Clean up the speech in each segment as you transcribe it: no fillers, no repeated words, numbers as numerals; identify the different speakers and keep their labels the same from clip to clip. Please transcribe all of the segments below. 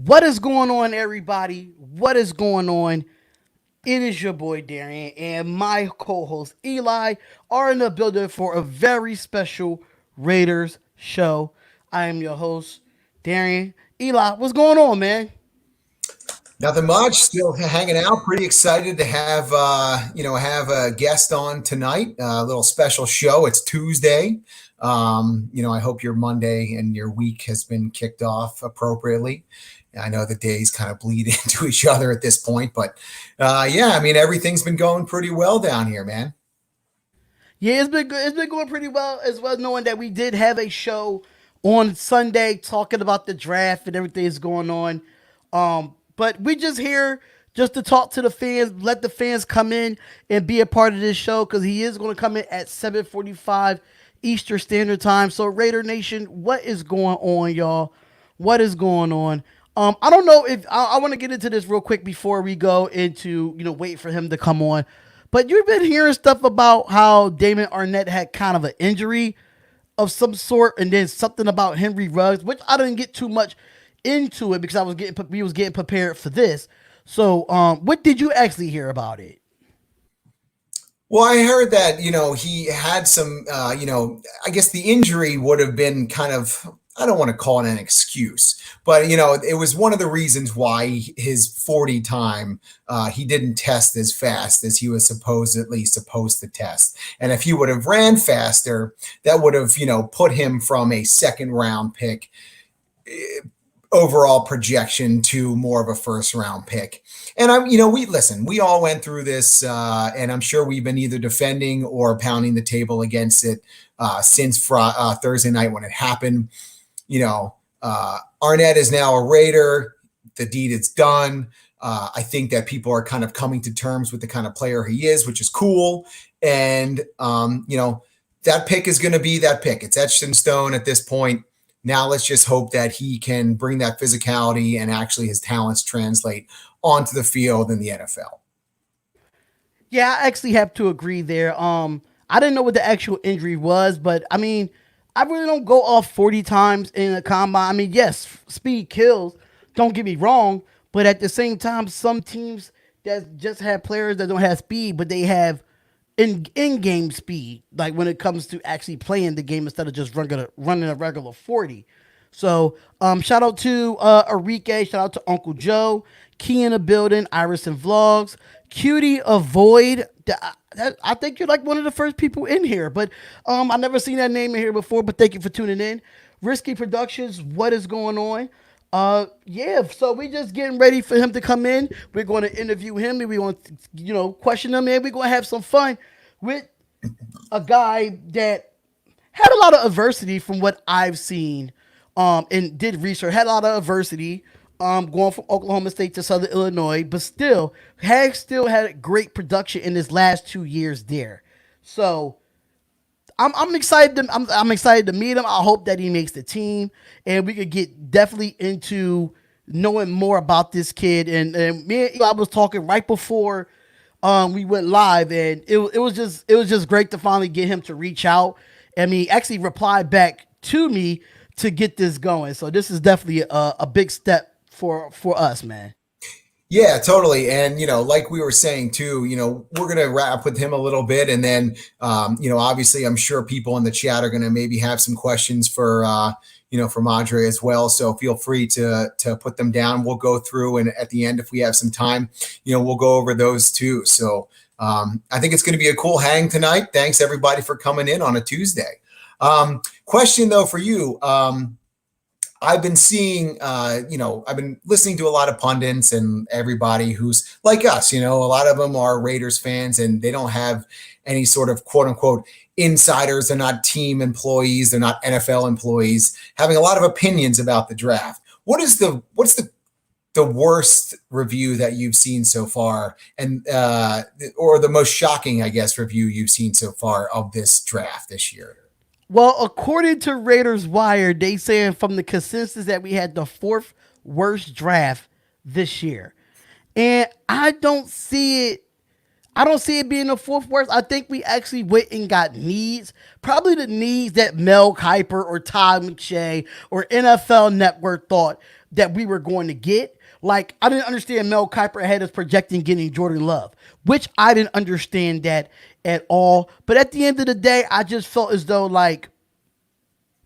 Speaker 1: What is going on, everybody? What is going on? It is your boy Darian and my co-host Eli are in the building for a very special Raiders show. I am your host, Darian. Eli, what's going on, man?
Speaker 2: Nothing much. Still hanging out. Pretty excited to have a guest on tonight. A little special show. It's Tuesday. I hope your Monday and your week has been kicked off appropriately. I know the days kind of bleed into each other at this point, but yeah, I mean everything's been going pretty well down here, man.
Speaker 1: Yeah, it's been good. It's been going pretty well as well, knowing that we did have a show on Sunday talking about the draft and everything that's going on. But we just here just to talk to the fans, let the fans come in and be a part of this show because he is going to come in at 7:45 Eastern Standard Time. So Raider Nation, what is going on, y'all? What is going on? I don't know if I want to get into this real quick before we go into wait for him to come on. But you've been hearing stuff about how Damon Arnett had kind of an injury of some sort, and then something about Henry Ruggs, which I didn't get too much into it because we was getting prepared for this. So, what did you actually hear about it?
Speaker 2: Well, I heard that, he had some, I guess the injury would have been kind of, I don't want to call it an excuse, but, it was one of the reasons why his 40 time, he didn't test as fast as he was supposedly supposed to test. And if he would have ran faster, that would have, put him from a second round pick overall projection to more of a first round pick. And we all went through this, and I'm sure we've been either defending or pounding the table against it since Thursday night when it happened. Arnett is now a Raider. The deed is done. I think that people are kind of coming to terms with the kind of player he is, which is cool. And that pick is going to be that pick. It's etched in stone at this point. Now let's just hope that he can bring that physicality and actually his talents translate onto the field in the NFL.
Speaker 1: Yeah, I actually have to agree there. I didn't know what the actual injury was, but I mean, I really don't go off 40 times in a combine. I mean, yes, speed kills. Don't get me wrong, but at the same time, some teams that just have players that don't have speed, but they have in game speed, like when it comes to actually playing the game instead of just running a regular 40. So shout out to Enrique, shout out to Uncle Joe, Key in the building, Iris and Vlogs, Cutie Avoid. I think you're like one of the first people in here, but I never seen that name in here before. But thank you for tuning in. Risky Productions, what is going on? Yeah, so we just getting ready for him to come in. We're going to interview him and we're going to, question him, and we're going to have some fun with a guy that had a lot of adversity from what I've seen, and did research, had a lot of adversity, going from Oklahoma State to Southern Illinois, but still had great production in his last 2 years there. So I'm excited. I'm excited to meet him. I hope that he makes the team, and we could get definitely into knowing more about this kid. And me and Eli was talking right before we went live, and it was just great to finally get him to reach out. I mean, he actually replied back to me to get this going. So this is definitely a big step for us, man.
Speaker 2: Yeah, totally. And, like we were saying too, we're going to wrap with him a little bit. And then, obviously I'm sure people in the chat are going to maybe have some questions for Madre as well. So feel free to put them down. We'll go through, and at the end, if we have some time, we'll go over those too. So I think it's going to be a cool hang tonight. Thanks everybody for coming in on a Tuesday. Question though for you. I've been seeing, I've been listening to a lot of pundits and everybody who's like us, a lot of them are Raiders fans and they don't have any sort of quote unquote insiders. They're not team employees. They're not NFL employees, having a lot of opinions about the draft. What's the worst review that you've seen so far, and or the most shocking, I guess, review you've seen so far of this draft this year?
Speaker 1: Well, according to Raiders Wire, they saying from the consensus that we had the fourth worst draft this year. And I don't see it. I don't see it being the fourth worst. I think we actually went and got needs. Probably the needs that Mel Kiper or Todd McShay or NFL Network thought that we were going to get. Like, I didn't understand Mel Kiper had us projecting getting Jordan Love, which I didn't understand that at all. But at the end of the day, I just felt as though, like,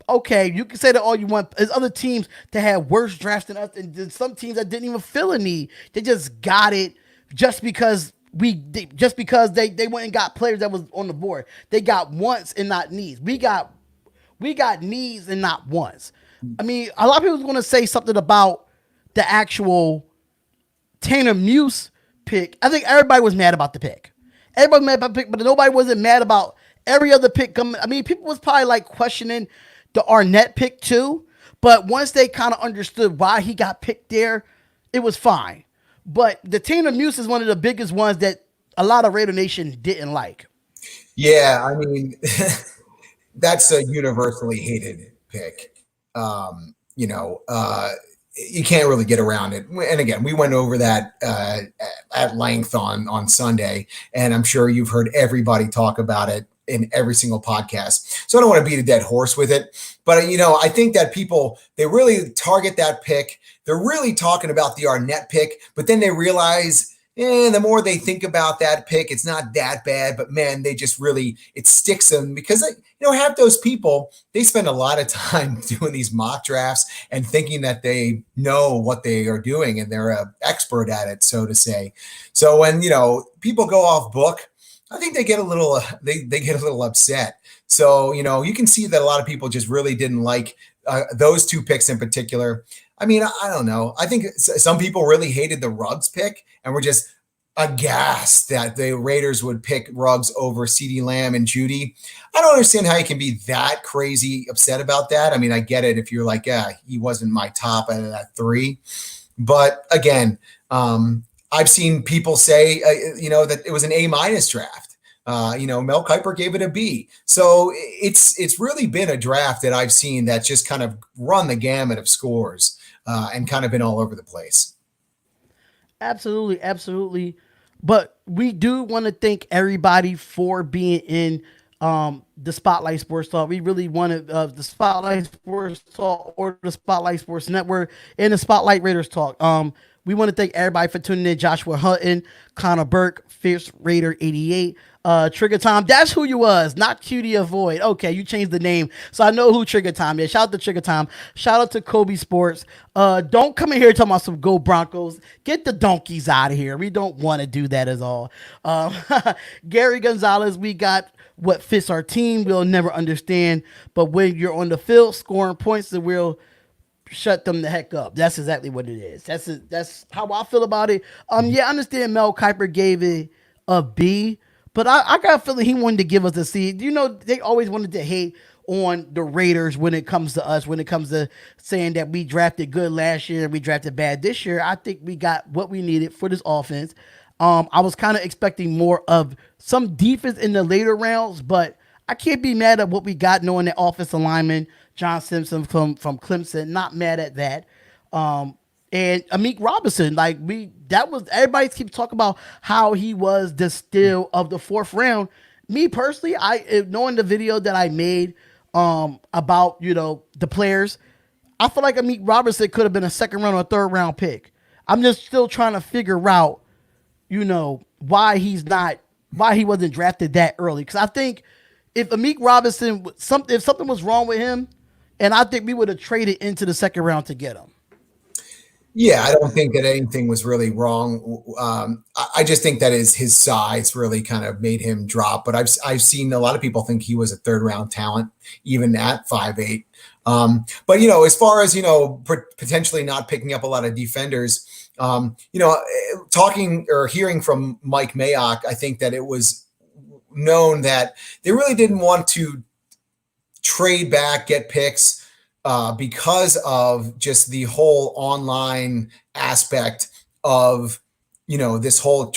Speaker 1: okay, you can say that all you want. There's other teams that had worse drafts than us, and there's some teams that didn't even feel a need. They just got it just because they went and got players that was on the board. They got wants and not needs. We got needs and not wants. I mean, a lot of people going to say something about the actual Tanner Muse pick. I think everybody was mad about the pick. Everybody was mad about the pick, but nobody wasn't mad about every other pick coming. I mean, people was probably like questioning the Arnett pick too, but once they kind of understood why he got picked there, it was fine. But the Tanner Muse is one of the biggest ones that a lot of Raider Nation didn't like.
Speaker 2: Yeah, I mean, that's a universally hated pick. You know, you can't really get around it. And again, we went over that at length on Sunday, and I'm sure you've heard everybody talk about it in every single podcast. So I don't want to beat a dead horse with it, but you know, I think that people, they really target that pick. They're really talking about the Arnett pick, but then they realize, the more they think about that pick, it's not that bad, but man, they just really, it sticks them because, you know, half those people, they spend a lot of time doing these mock drafts and thinking that they know what they are doing and they're an expert at it, so to say. So when, you know, people go off book, I think they get a little, they get a little upset. So, you know, you can see that a lot of people just really didn't like those two picks in particular. I mean, I don't know. I think some people really hated the Ruggs pick and were just aghast that the Raiders would pick Ruggs over CeeDee Lamb and Judy. I don't understand how you can be that crazy upset about that. I mean, I get it if you're like, yeah, he wasn't my top out of that three. But again, I've seen people say, you know, that it was an A- draft. You know, Mel Kiper gave it a B. So it's really been a draft that I've seen that just kind of run the gamut of scores and kind of been all over the place.
Speaker 1: Absolutely, absolutely. But we do want to thank everybody for being in the Spotlight Sports Talk. We really wanted the Spotlight Sports Talk or the Spotlight Sports Network and the Spotlight Raiders Talk. We want to thank everybody for tuning in. Joshua Hutton, Connor Burke, Fierce Raider 88, Trigger Tom. That's who you was, not Cutie Avoid. Okay, you changed the name, so I know who Trigger Tom is. Shout out to Trigger Tom. Shout out to Kobe Sports. Don't come in here talking about some Go Broncos. Get the donkeys out of here. We don't want to do that at all. Gary Gonzalez, we got what fits our team. We'll never understand, but when you're on the field scoring points, then we'll shut them the heck up. That's exactly what it is. That's how I feel about it. Yeah, I understand Mel Kiper gave it a B, but I got a feeling he wanted to give us a C. You know, they always wanted to hate on the Raiders when it comes to us, when it comes to saying that we drafted good last year, we drafted bad this year. I think we got what we needed for this offense. I was kind of expecting more of some defense in the later rounds, but I can't be mad at what we got knowing that offensive lineman John Simpson from Clemson. Not mad at that. And Amik Robinson, everybody keeps talking about how he was the steal of the fourth round. Me personally, knowing the video that I made about, you know, the players, I feel like Amik Robinson could have been a second round or third round pick. I'm just still trying to figure out, you know, why he wasn't drafted that early. Because I think if Amik Robinson, if something was wrong with him, and I think we would have traded into the second round to get him.
Speaker 2: Yeah, I don't think that anything was really wrong. I just think that his size really kind of made him drop. But I've seen a lot of people think he was a third round talent, even at 5'8". But you know, as far as, you know, potentially not picking up a lot of defenders, you know, talking or hearing from Mike Mayock, I think that it was known that they really didn't want to trade back, get picks because of just the whole online aspect of, you know, this whole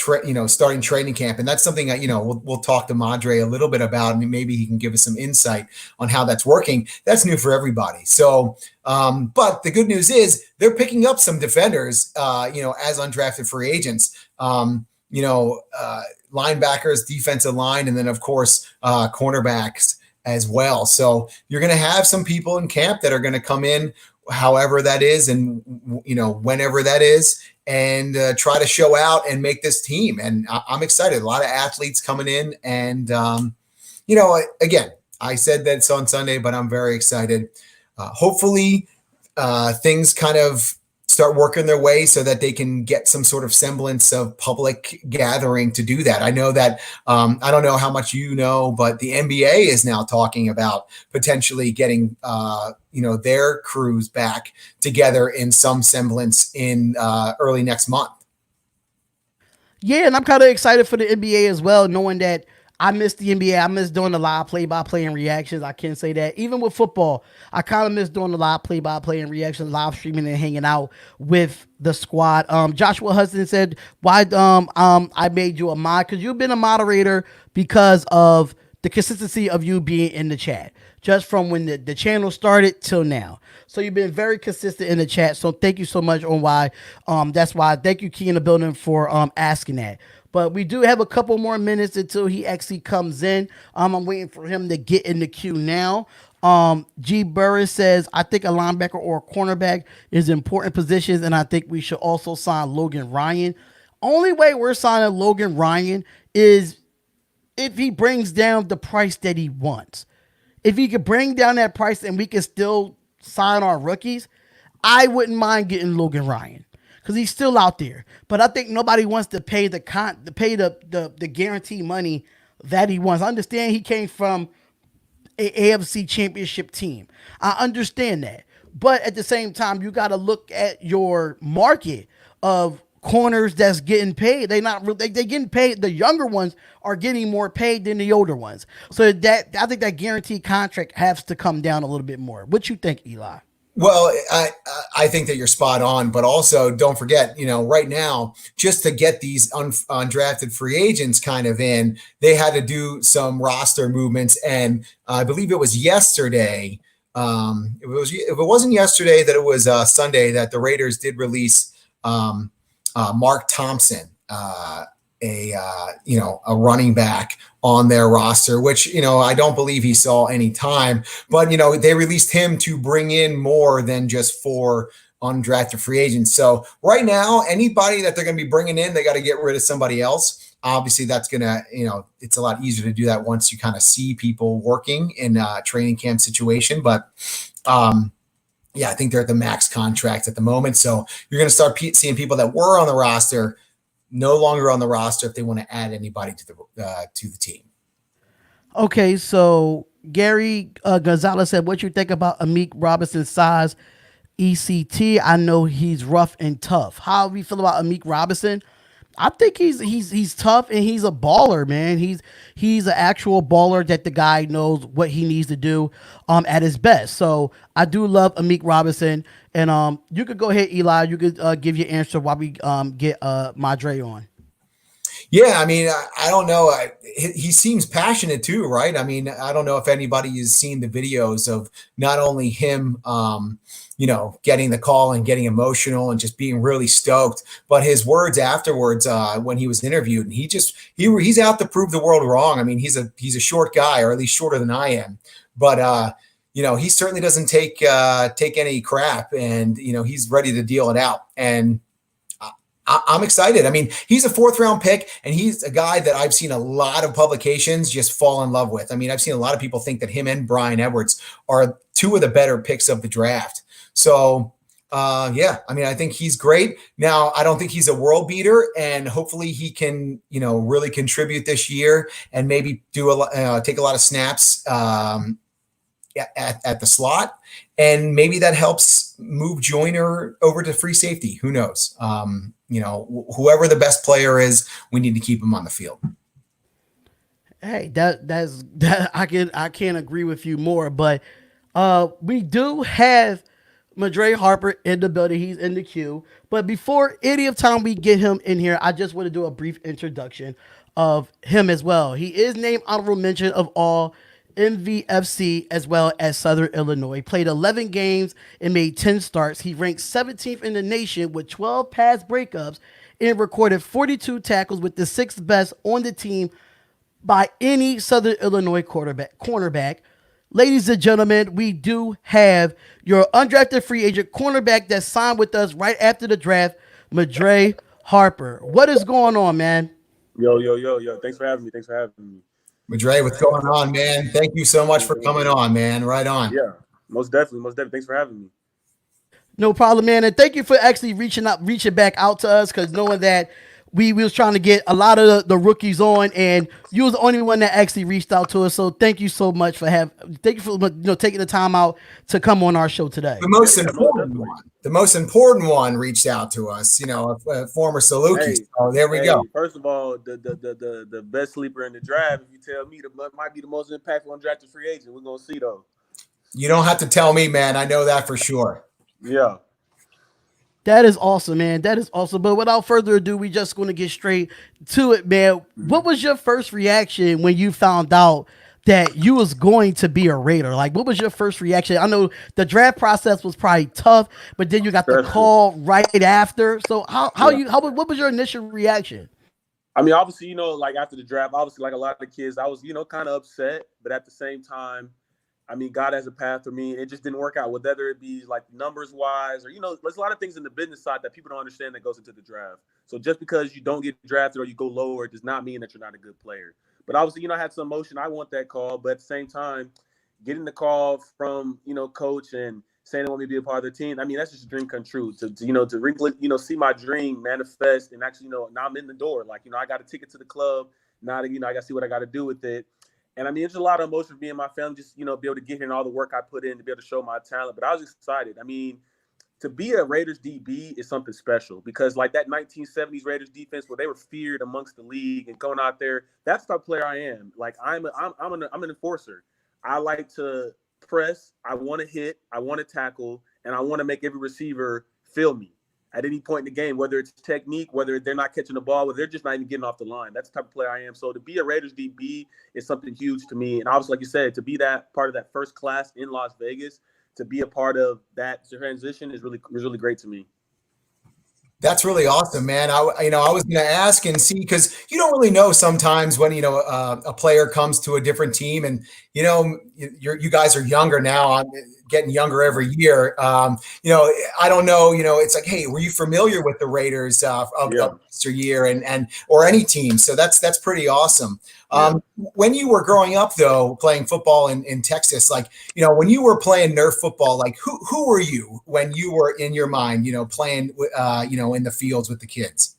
Speaker 2: starting training camp. And that's something that, you know, we'll talk to Madre a little bit about, and maybe he can give us some insight on how that's working. That's new for everybody. So, but the good news is they're picking up some defenders, you know, as undrafted free agents, you know, linebackers, defensive line, and then of course, cornerbacks as well. So you're going to have some people in camp that are going to come in however that is, and whenever that is, and try to show out and make this team. And I'm excited. A lot of athletes coming in, and again, I said that's on Sunday, but I'm very excited. Hopefully, things kind of start working their way so that they can get some sort of semblance of public gathering to do that. I know that I don't know how much you know, but the NBA is now talking about potentially getting their crews back together in some semblance in early next month.
Speaker 1: Yeah, and I'm kind of excited for the NBA as well, knowing that I miss the NBA. I miss doing the live play-by-play and reactions. I can say that. Even with football, I kind of miss doing the live play-by-play and reactions, live streaming and hanging out with the squad. Joshua Hudson said, "Why I made you a mod? Because you've been a moderator because of the consistency of you being in the chat, just from when the channel started till now. So you've been very consistent in the chat. So thank you so much on why. That's why. Thank you, Key in the building, for asking that. But we do have a couple more minutes until he actually comes in. I'm waiting for him to get in the queue now. G. Burris says, I think a linebacker or a cornerback is important positions, and I think we should also sign Logan Ryan. Only way we're signing Logan Ryan is if he brings down the price that he wants. If he could bring down that price and we can still sign our rookies, I wouldn't mind getting Logan Ryan because he's still out there. But I think nobody wants to pay the guarantee money that he wants. I understand he came from a AFC championship team. I understand that. But at the same time, you got to look at your market of corners that's getting paid. They getting paid. The younger ones are getting more paid than the older ones. So that I think that guaranteed contract has to come down a little bit more. What you think, Eli?
Speaker 2: Well, I think that you're spot on, but also don't forget, right now, just to get these undrafted free agents kind of in, they had to do some roster movements, and I believe it was yesterday. If it wasn't yesterday, that it was Sunday that the Raiders did release Mark Thompson, a running back on their roster, which, I don't believe he saw any time, but, they released him to bring in more than just 4 undrafted free agents. So right now, anybody that they're going to be bringing in, they got to get rid of somebody else. Obviously that's going to, it's a lot easier to do that once you kind of see people working in a training camp situation. But, yeah, I think they're at the max contract at the moment. So you're going to start seeing people that were on the roster no longer on the roster if they want to add anybody to the team.
Speaker 1: Okay, so Gary Gonzalez said, what you think about Amik Robinson's size, ECT? I know he's rough and tough. How do you feel about Amik Robinson? I think he's tough and he's a baller, man. He's an actual baller that the guy knows what he needs to do at his best. So I do love Amik Robinson, and you could go ahead, Eli. You could give your answer while we get Madre on.
Speaker 2: Yeah, I mean, I don't know. He seems passionate too, right? I mean, I don't know if anybody has seen the videos of not only him, getting the call and getting emotional and just being really stoked, but his words afterwards when he was interviewed, and he's out to prove the world wrong. I mean, he's a short guy, or at least shorter than I am, but he certainly doesn't take any crap, and he's ready to deal it out. And I'm excited. I mean, he's a 4th round pick, and he's a guy that I've seen a lot of publications just fall in love with. I mean, I've seen a lot of people think that him and Brian Edwards are 2 of the better picks of the draft. So, yeah, I mean, I think he's great. Now, I don't think he's a world beater, and hopefully he can, really contribute this year and maybe take a lot of snaps at the slot, and maybe that helps move Joyner over to free safety. Who knows? Whoever the best player is, we need to keep him on the field.
Speaker 1: Hey, that's I can't agree with you more, but we do have Madre Harper in the building. He's in the queue. But before any of time we get him in here, I just want to do a brief introduction of him as well. He is named honorable mention of all MVFC as well as Southern Illinois. Played 11 games and made 10 starts. He ranked 17th in the nation with 12 pass breakups and recorded 42 tackles, with the 6th best on the team by any Southern Illinois cornerback. Ladies and gentlemen, we do have your undrafted free agent cornerback that signed with us right after the draft, Madre Harper. What is going on, man?
Speaker 3: Yo, yo, yo, yo. Thanks for having me. Thanks for having me.
Speaker 2: Madre, what's going on, man? Thank you so much
Speaker 3: What's
Speaker 2: for
Speaker 3: going
Speaker 2: coming
Speaker 3: on?
Speaker 2: on, man. Right on.
Speaker 3: Yeah, most definitely. Most definitely. Thanks for having me.
Speaker 1: No problem, man. And thank you for actually reaching back out to us, because knowing that we was trying to get a lot of the rookies on, and you was the only one that actually reached out to us. So thank you so much for thank you for taking the time out to come on our show today.
Speaker 2: The most
Speaker 3: Yeah, most
Speaker 2: important
Speaker 3: definitely.
Speaker 2: one, the most important one reached out to us, a former Saluki.
Speaker 3: Hey,
Speaker 2: So there we go.
Speaker 3: First of all, the best sleeper in the draft. If you tell me might be the most impactful undrafted free agent, we're gonna see though.
Speaker 2: You don't have to tell me, man. I know that for sure.
Speaker 3: Yeah.
Speaker 1: That is awesome, man. That is awesome. But without further ado, we just going to get straight to it, man. What was your first reaction when you found out that you was going to be a Raider? Like, what was your first reaction? I know the draft process was probably tough, but then you got the
Speaker 3: Stressful.
Speaker 1: call right after. So
Speaker 3: Yeah.
Speaker 1: what was your initial reaction?
Speaker 3: I mean, obviously, like after the draft, obviously, like a lot of kids, I was, kind of upset, but at the same time, I mean, God has a path for me. It just didn't work out, whether it be like numbers wise or, there's a lot of things in the business side that people don't understand that goes into the draft. So just because you don't get drafted or you go lower, it does not mean that you're not a good player. But obviously, I had some emotion. I want that call. But at the same time, getting the call from, coach and saying they want me to be a part of the team, I mean, that's just a dream come true. To really, see my dream manifest and actually, now I'm in the door. Like, I got a ticket to the club. Now that, I got to see what I got to do with it. And I mean, it's a lot of emotion for me and my family, just, be able to get here and all the work I put in to be able to show my talent. But I was excited. I mean, to be a Raiders DB is something special because like that 1970s Raiders defense where they were feared amongst the league and going out there, that's the type of player I am. Like I'm an enforcer. I like to press. I want to hit. I want to tackle, and I want to make every receiver feel me at any point in the game, whether it's technique, whether they're not catching the ball, whether they're just not even getting off the line. That's the type of player I am. So to be a Raiders DB is something huge to me. And obviously, like you said, to be that part of that first class in Las Vegas, to be a part of that transition is really great to me.
Speaker 2: That's really awesome, man. I was going to ask and see because you don't really know sometimes when a player comes to a different team, and you guys are younger now. I'm getting younger every year. I don't know. It's like, hey, were you familiar with the Raiders of
Speaker 3: Yeah.
Speaker 2: yesteryear and or any team? So that's pretty awesome.
Speaker 3: Yeah.
Speaker 2: When you were growing up, though, playing football in Texas, like, when you were playing Nerf football, like who were you when you were in your mind, playing, in the fields with the kids?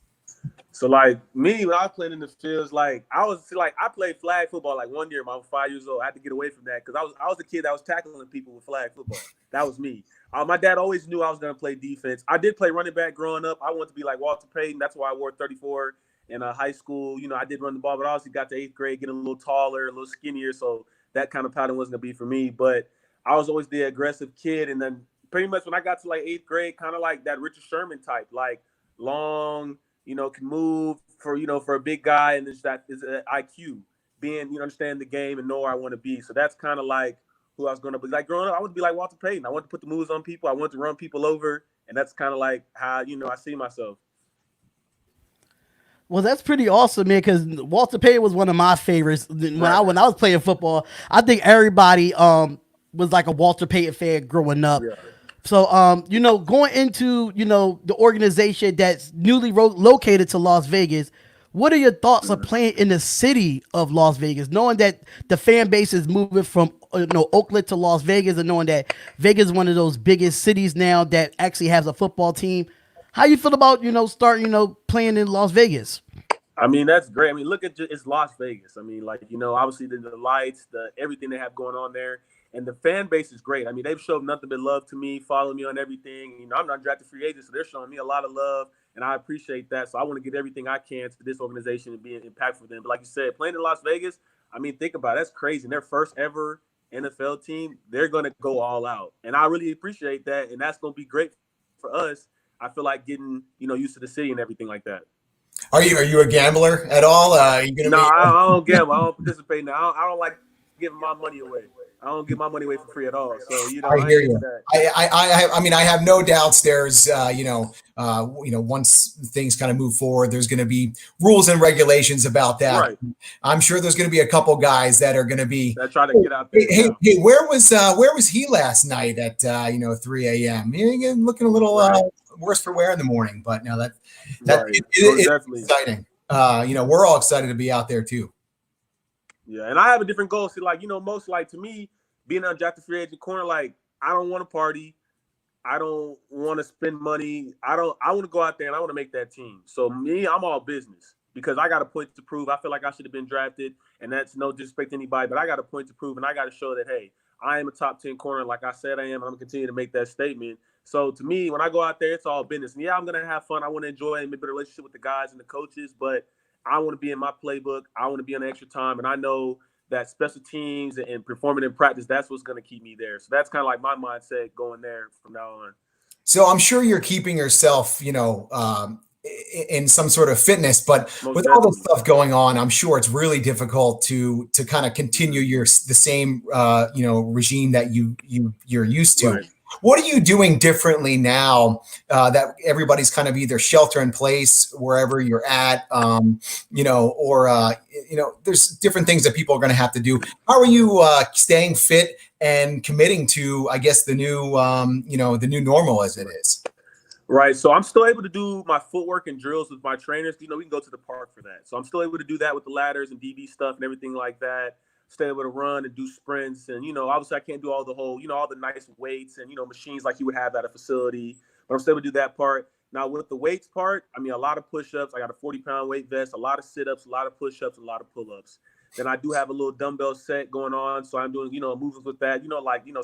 Speaker 3: So like me, when I was playing in the fields, like I played flag football like one year when I was 5 years old. I had to get away from that because I was the kid that was tackling people with flag football. That was me. My dad always knew I was going to play defense. I did play running back growing up. I wanted to be like Walter Payton. That's why I wore 34 in high school. I did run the ball, but I obviously got to 8th grade, getting a little taller, a little skinnier. So that kind of pattern wasn't going to be for me. But I was always the aggressive kid. And then pretty much when I got to like 8th grade, kind of like that Richard Sherman type, like long, can move for a big guy, and it's that is an IQ, being, understand the game and know where I want to be. So that's kind of like who I was going to be. Like growing up, I wanted to be like Walter Payton. I wanted to put the moves on people. I wanted to run people over, and that's kind of like how I see myself.
Speaker 1: Well, that's pretty awesome, man. Because Walter Payton was one of my favorites
Speaker 3: Right.
Speaker 1: when I was playing football. I think everybody was like a Walter Payton fan growing up.
Speaker 3: Yeah.
Speaker 1: So going into the organization that's newly located to Las Vegas, what are your thoughts of playing in the city of Las Vegas, knowing that the fan base is moving from Oakland to Las Vegas, and knowing that Vegas is one of those biggest cities now that actually has a football team? How you feel about starting playing in Las Vegas?
Speaker 3: I mean, that's great. I mean, look at it's Las Vegas. I mean, like, obviously the lights, the everything they have going on there. And the fan base is great. I mean, they've showed nothing but love to me, follow me on everything. I'm not drafted free agent, so they're showing me a lot of love, and I appreciate that. So I want to get everything I can to this organization and be impactful for them. But like you said, playing in Las Vegas, I mean, think about it. That's crazy. And their first ever NFL team, they're going to go all out. And I really appreciate that, and that's going to be great for us. I feel like getting, used to the city and everything like that.
Speaker 2: Are you a gambler at all? Are you gonna
Speaker 3: No,
Speaker 2: be?
Speaker 3: I don't gamble. I don't participate now. I don't like giving my money away. I don't give my money away for free at all. So
Speaker 2: I
Speaker 3: I
Speaker 2: hear
Speaker 3: ain't into
Speaker 2: you.
Speaker 3: that.
Speaker 2: I mean, I have no doubts. There's, once things kind of move forward, there's going to be rules and regulations about that.
Speaker 3: Right.
Speaker 2: I'm sure there's going to be a couple guys that are going to be.
Speaker 3: That try to get out there.
Speaker 2: Hey,
Speaker 3: Yeah.
Speaker 2: hey, where was he last night at 3 a.m.? You're looking a little
Speaker 3: Right.
Speaker 2: worse for wear in the morning, but no, that
Speaker 3: Right. Most
Speaker 2: it's
Speaker 3: definitely.
Speaker 2: exciting. We're all excited to be out there too.
Speaker 3: Yeah, and I have a different goal. See, like, most like to me, being an undrafted free agent corner, like I don't want to party. I don't want to spend money. I want to go out there and I want to make that team. So me, I'm all business because I got a point to prove. I feel like I should have been drafted, and that's no disrespect to anybody, but I got a point to prove, and I got to show that, hey, I am a top 10 corner like I said I am, and I'm going to continue to make that statement. So to me, when I go out there, it's all business. And yeah, I'm going to have fun. I want to enjoy and maybe the relationship with the guys and the coaches, but I want to be in my playbook. I want to be on the extra time, and I know that special teams and performing in practice, that's what's going to keep me there. So that's kind of like my mindset going there from now on.
Speaker 2: So I'm sure you're keeping yourself, in some sort of fitness, but
Speaker 3: Most
Speaker 2: with all
Speaker 3: definitely.
Speaker 2: this stuff going on, I'm sure it's really difficult to kind of continue the same regime that you're used to.
Speaker 3: Right.
Speaker 2: What are you doing differently now that everybody's kind of either shelter in place wherever you're at, there's different things that people are going to have to do. How are you staying fit and committing to, I guess, the new normal as it is?
Speaker 3: Right. So I'm still able to do my footwork and drills with my trainers. We can go to the park for that. So I'm still able to do that with the ladders and DB stuff and everything like that. Stay able to run and do sprints. And, obviously I can't do all the whole, all the nice weights and, machines like you would have at a facility. But I'm still able to do that part. Now with the weights part, I mean, a lot of push-ups. I got a 40-pound weight vest, a lot of sit-ups, a lot of push-ups, a lot of pull-ups. Then I do have a little dumbbell set going on. So I'm doing, movements with that,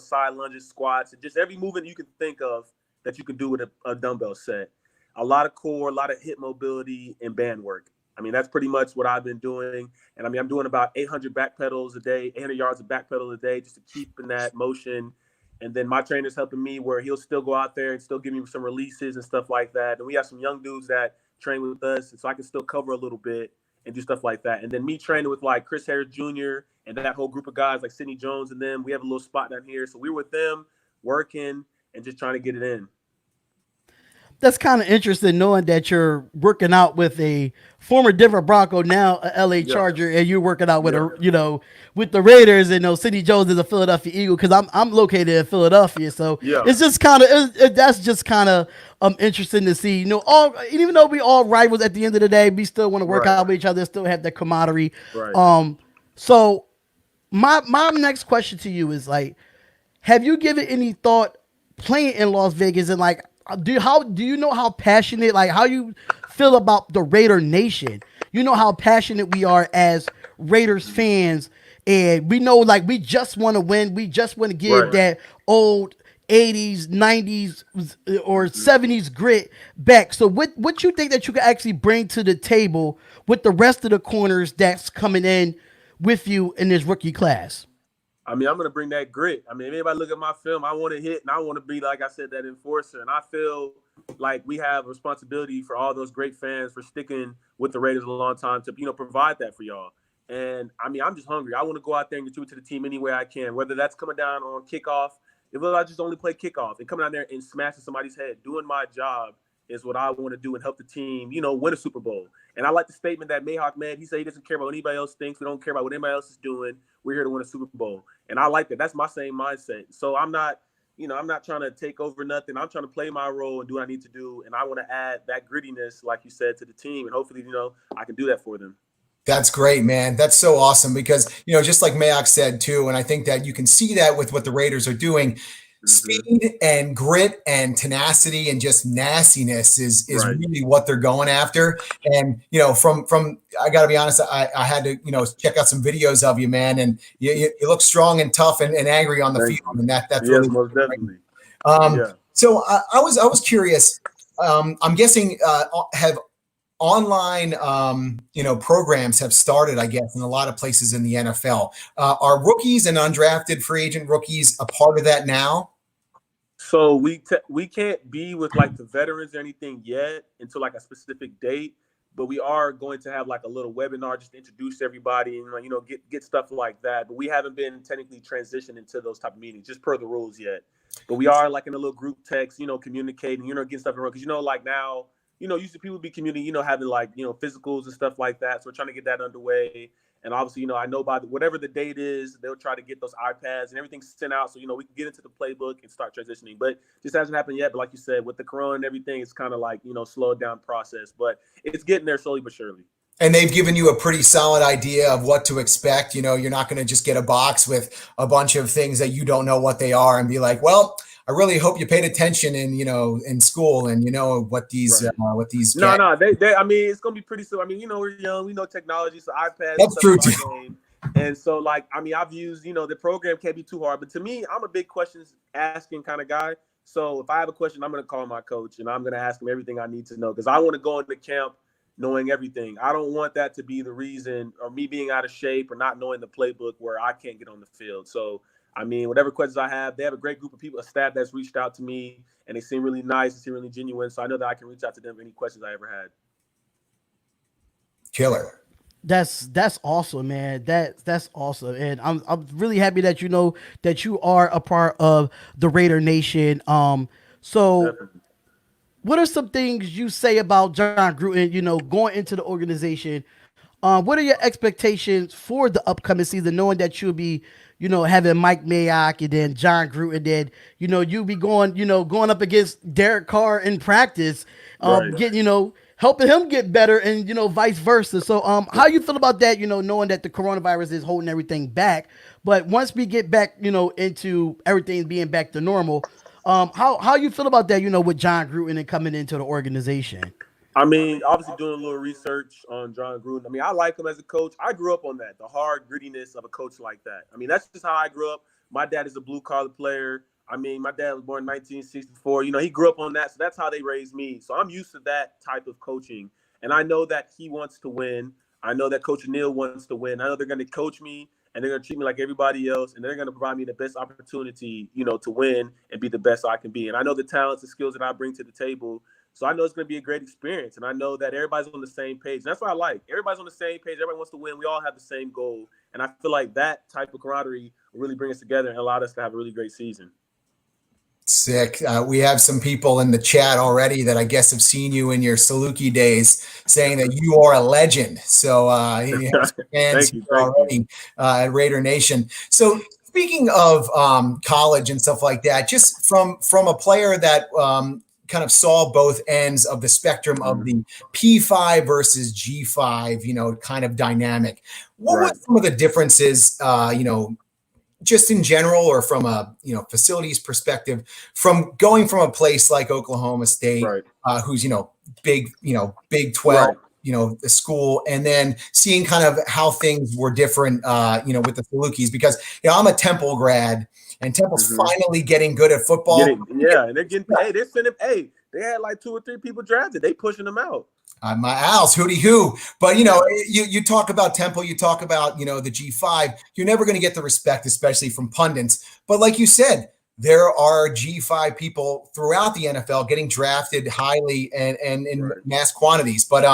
Speaker 3: side lunges, squats, and just every movement you can think of that you can do with a dumbbell set. A lot of core, a lot of hip mobility, and band work. I mean, that's pretty much what I've been doing. And I mean, I'm doing about 800 back pedals a day, 800 yards of back pedal a day, just to keep in that motion. And then my trainer's helping me where he'll still go out there and still give me some releases and stuff like that. And we have some young dudes that train with us, and so I can still cover a little bit and do stuff like that. And then me training with like Chris Harris Jr. and that whole group of guys like Sidney Jones and them. We have a little spot down here. So we're with them working and just trying to get it in.
Speaker 1: That's kind of interesting knowing that you're working out with a former Denver Bronco, now a LA Charger, and you're working out with with the Raiders, and Sidney Jones is a Philadelphia Eagle because I'm located in Philadelphia, so it's just kind of that's just kind of interesting to see. Even though we all rivals at the end of the day, we still want to work out with each other, still have that camaraderie.
Speaker 3: Right.
Speaker 1: So my next question to you is like, have you given any thought playing in Las Vegas and like? Do you know how passionate, like how you feel about the Raider Nation? You know how passionate we are as Raiders fans, and we know like we just want to win. We just want to give that old 80s, 90s, or 70s grit back. So what you think that you can actually bring to the table with the rest of the corners that's coming in with you in this rookie class?
Speaker 3: I mean, I'm going to bring that grit. I mean, if anybody look at my film, I want to hit and I want to be, like I said, that enforcer. And I feel like we have a responsibility for all those great fans for sticking with the Raiders a long time to, provide that for y'all. And I mean, I'm just hungry. I want to go out there and contribute to the team any way I can, whether that's coming down on kickoff, if I just only play kickoff and coming down there and smashing somebody's head, doing my job is what I want to do and help the team, win a Super Bowl. And I like the statement that Mayhawk made. He said he doesn't care about what anybody else thinks. We don't care about what anybody else is doing. We're here to win a Super Bowl. And I like that. That's my same mindset. So I'm not trying to take over nothing. I'm trying to play my role and do what I need to do. And I want to add that grittiness, like you said, to the team. And hopefully, I can do that for them.
Speaker 2: That's great, man. That's so awesome because, just like Mayock said too, and I think that you can see that with what the Raiders are doing. Speed and grit and tenacity and just nastiness is really what they're going after. And, from I got to be honest, I had to, check out some videos of you, man. And you look strong and tough and angry on the field. And that's really
Speaker 3: most definitely.
Speaker 2: So I was curious. I'm guessing have online, programs have started, I guess, in a lot of places in the NFL. Are rookies and undrafted free agent rookies a part of that now?
Speaker 3: So we can't be with like the veterans or anything yet until like a specific date. but we are going to have like a little webinar just to introduce everybody and you know get stuff like that. But we haven't been technically transitioned into those type of meetings just per the rules yet. But we are like in a little group text, you know, communicating, you know, getting stuff around because you know like now, you know, usually people be communicating, you know, having like you know physicals and stuff like that. So we're trying to get that underway. And obviously, you know, I know by whatever the date is, they'll try to get those iPads and everything sent out so, you know, we can get into the playbook and start transitioning. But just hasn't happened yet. But like you said, with the corona and everything, it's kind of like, you know, slowed down process. But it's getting there slowly but surely.
Speaker 2: And they've given you a pretty solid idea of what to expect. You know, you're not going to just get a box with a bunch of things that you don't know what they are and be like, well, I really hope you paid attention in, you know, in school and you know what these
Speaker 3: No, they I mean, it's gonna be pretty soon. I mean, you know, we're young, we know technology, so iPads
Speaker 2: That's true too.
Speaker 3: Game. And so like I mean, I've used, you know, the program can't be too hard, but to me, I'm a big questions asking kind of guy. So if I have a question, I'm gonna call my coach and I'm gonna ask him everything I need to know because I want to go into camp knowing everything. I don't want that to be the reason or me being out of shape or not knowing the playbook where I can't get on the field. So I mean, whatever questions I have, they have a great group of people, a staff that's reached out to me, and they seem really nice, they seem really genuine. So I know that I can reach out to them for any questions I ever had.
Speaker 2: Killer.
Speaker 1: That's awesome, man. That's awesome, and I'm really happy that you know that you are a part of the Raider Nation. So
Speaker 3: Definitely.
Speaker 1: what are some things you say about John Gruden? You know, going into the organization. What are your expectations for the upcoming season, knowing that you'll be, you know, having Mike Mayock and then John Gruden, then, you know, you'll be going up against Derek Carr in practice, getting, you know, helping him get better and, you know, vice versa. So, how you feel about that, you know, knowing that the coronavirus is holding everything back, but once we get back, you know, into everything being back to normal, how you feel about that, you know, with John Gruden and coming into the organization?
Speaker 3: I mean, obviously doing a little research on John Gruden. I mean, I like him as a coach. I grew up on that, the hard grittiness of a coach like that. I mean, that's just how I grew up. My dad is a blue collar player. I mean, my dad was born in 1964. You know, he grew up on that. So that's how they raised me. So I'm used to that type of coaching. And I know that he wants to win. I know that Coach Neal wants to win. I know they're going to coach me and they're going to treat me like everybody else. And they're going to provide me the best opportunity, you know, to win and be the best I can be. And I know the talents and skills that I bring to the table. So I know it's going to be a great experience. And I know that everybody's on the same page. And that's what I like. Everybody's on the same page. Everybody wants to win. We all have the same goal. And I feel like that type of camaraderie will really bring us together and allowed us to have a really great season.
Speaker 2: Sick. We have some people in the chat already that I guess have seen you in your Saluki days saying that you are a legend. So you have some fans
Speaker 3: Thank you.
Speaker 2: already at Raider Nation. So speaking of college and stuff like that, just from a player that kind of saw both ends of the spectrum of the P5 versus G5, you know, kind of dynamic. What were some of the differences, you know, just in general or from a, you know, facilities perspective from going from a place like Oklahoma State, who's, you know, big 12, you know, the school, and then seeing kind of how things were different, you know, with the Salukis, because, you know, I'm a Temple grad and Temple's finally getting good at football.
Speaker 3: And they're getting paid. They're sending, they had like 2 or 3 people drafted. They pushing them out.
Speaker 2: My Al's hootie hoo. But, you know, you talk about Temple, you talk about, you know, the G5, you're never going to get the respect, especially from pundits. But like you said, there are G5 people throughout the NFL getting drafted highly and in mass quantities. But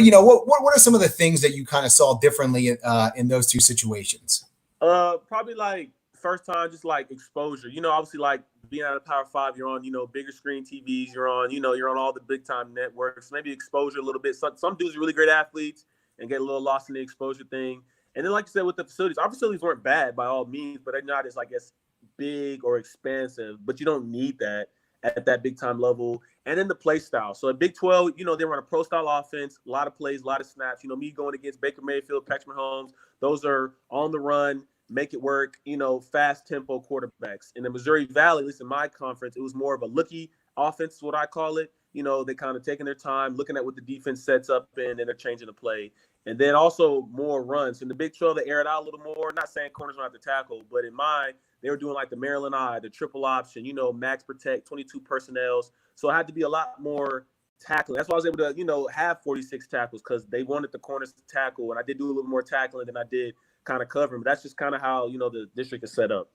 Speaker 2: you know, what are some of the things that you kind of saw differently in those two situations?
Speaker 3: Probably like first time, just like exposure. You know, obviously like being at a Power 5, you're on, you know, bigger screen TVs, you're on all the big time networks, maybe exposure a little bit. Some dudes are really great athletes and get a little lost in the exposure thing. And then like you said, with the facilities, our facilities weren't bad by all means, but they're not as like as big or expansive, but you don't need that at that big time level. And then the play style. So at Big 12, you know, they run a pro style offense, a lot of plays, a lot of snaps. You know, me going against Baker Mayfield, Patrick Mahomes, those are on the run, make it work, you know, fast tempo quarterbacks. In the Missouri Valley, at least in my conference, it was more of a looky offense, is what I call it. You know, they kind of taking their time, looking at what the defense sets up and then they're changing the play. And then also more runs. In the Big 12, they air it out a little more. Not saying corners don't have to tackle, but in mine, they were doing like the Maryland eye, the triple option, you know, max protect, 22 personnels. So it had to be a lot more tackling. That's why I was able to, you know, have 46 tackles because they wanted the corners to tackle. And I did do a little more tackling than I did kind of covering. But that's just kind of how, you know, the district is set up.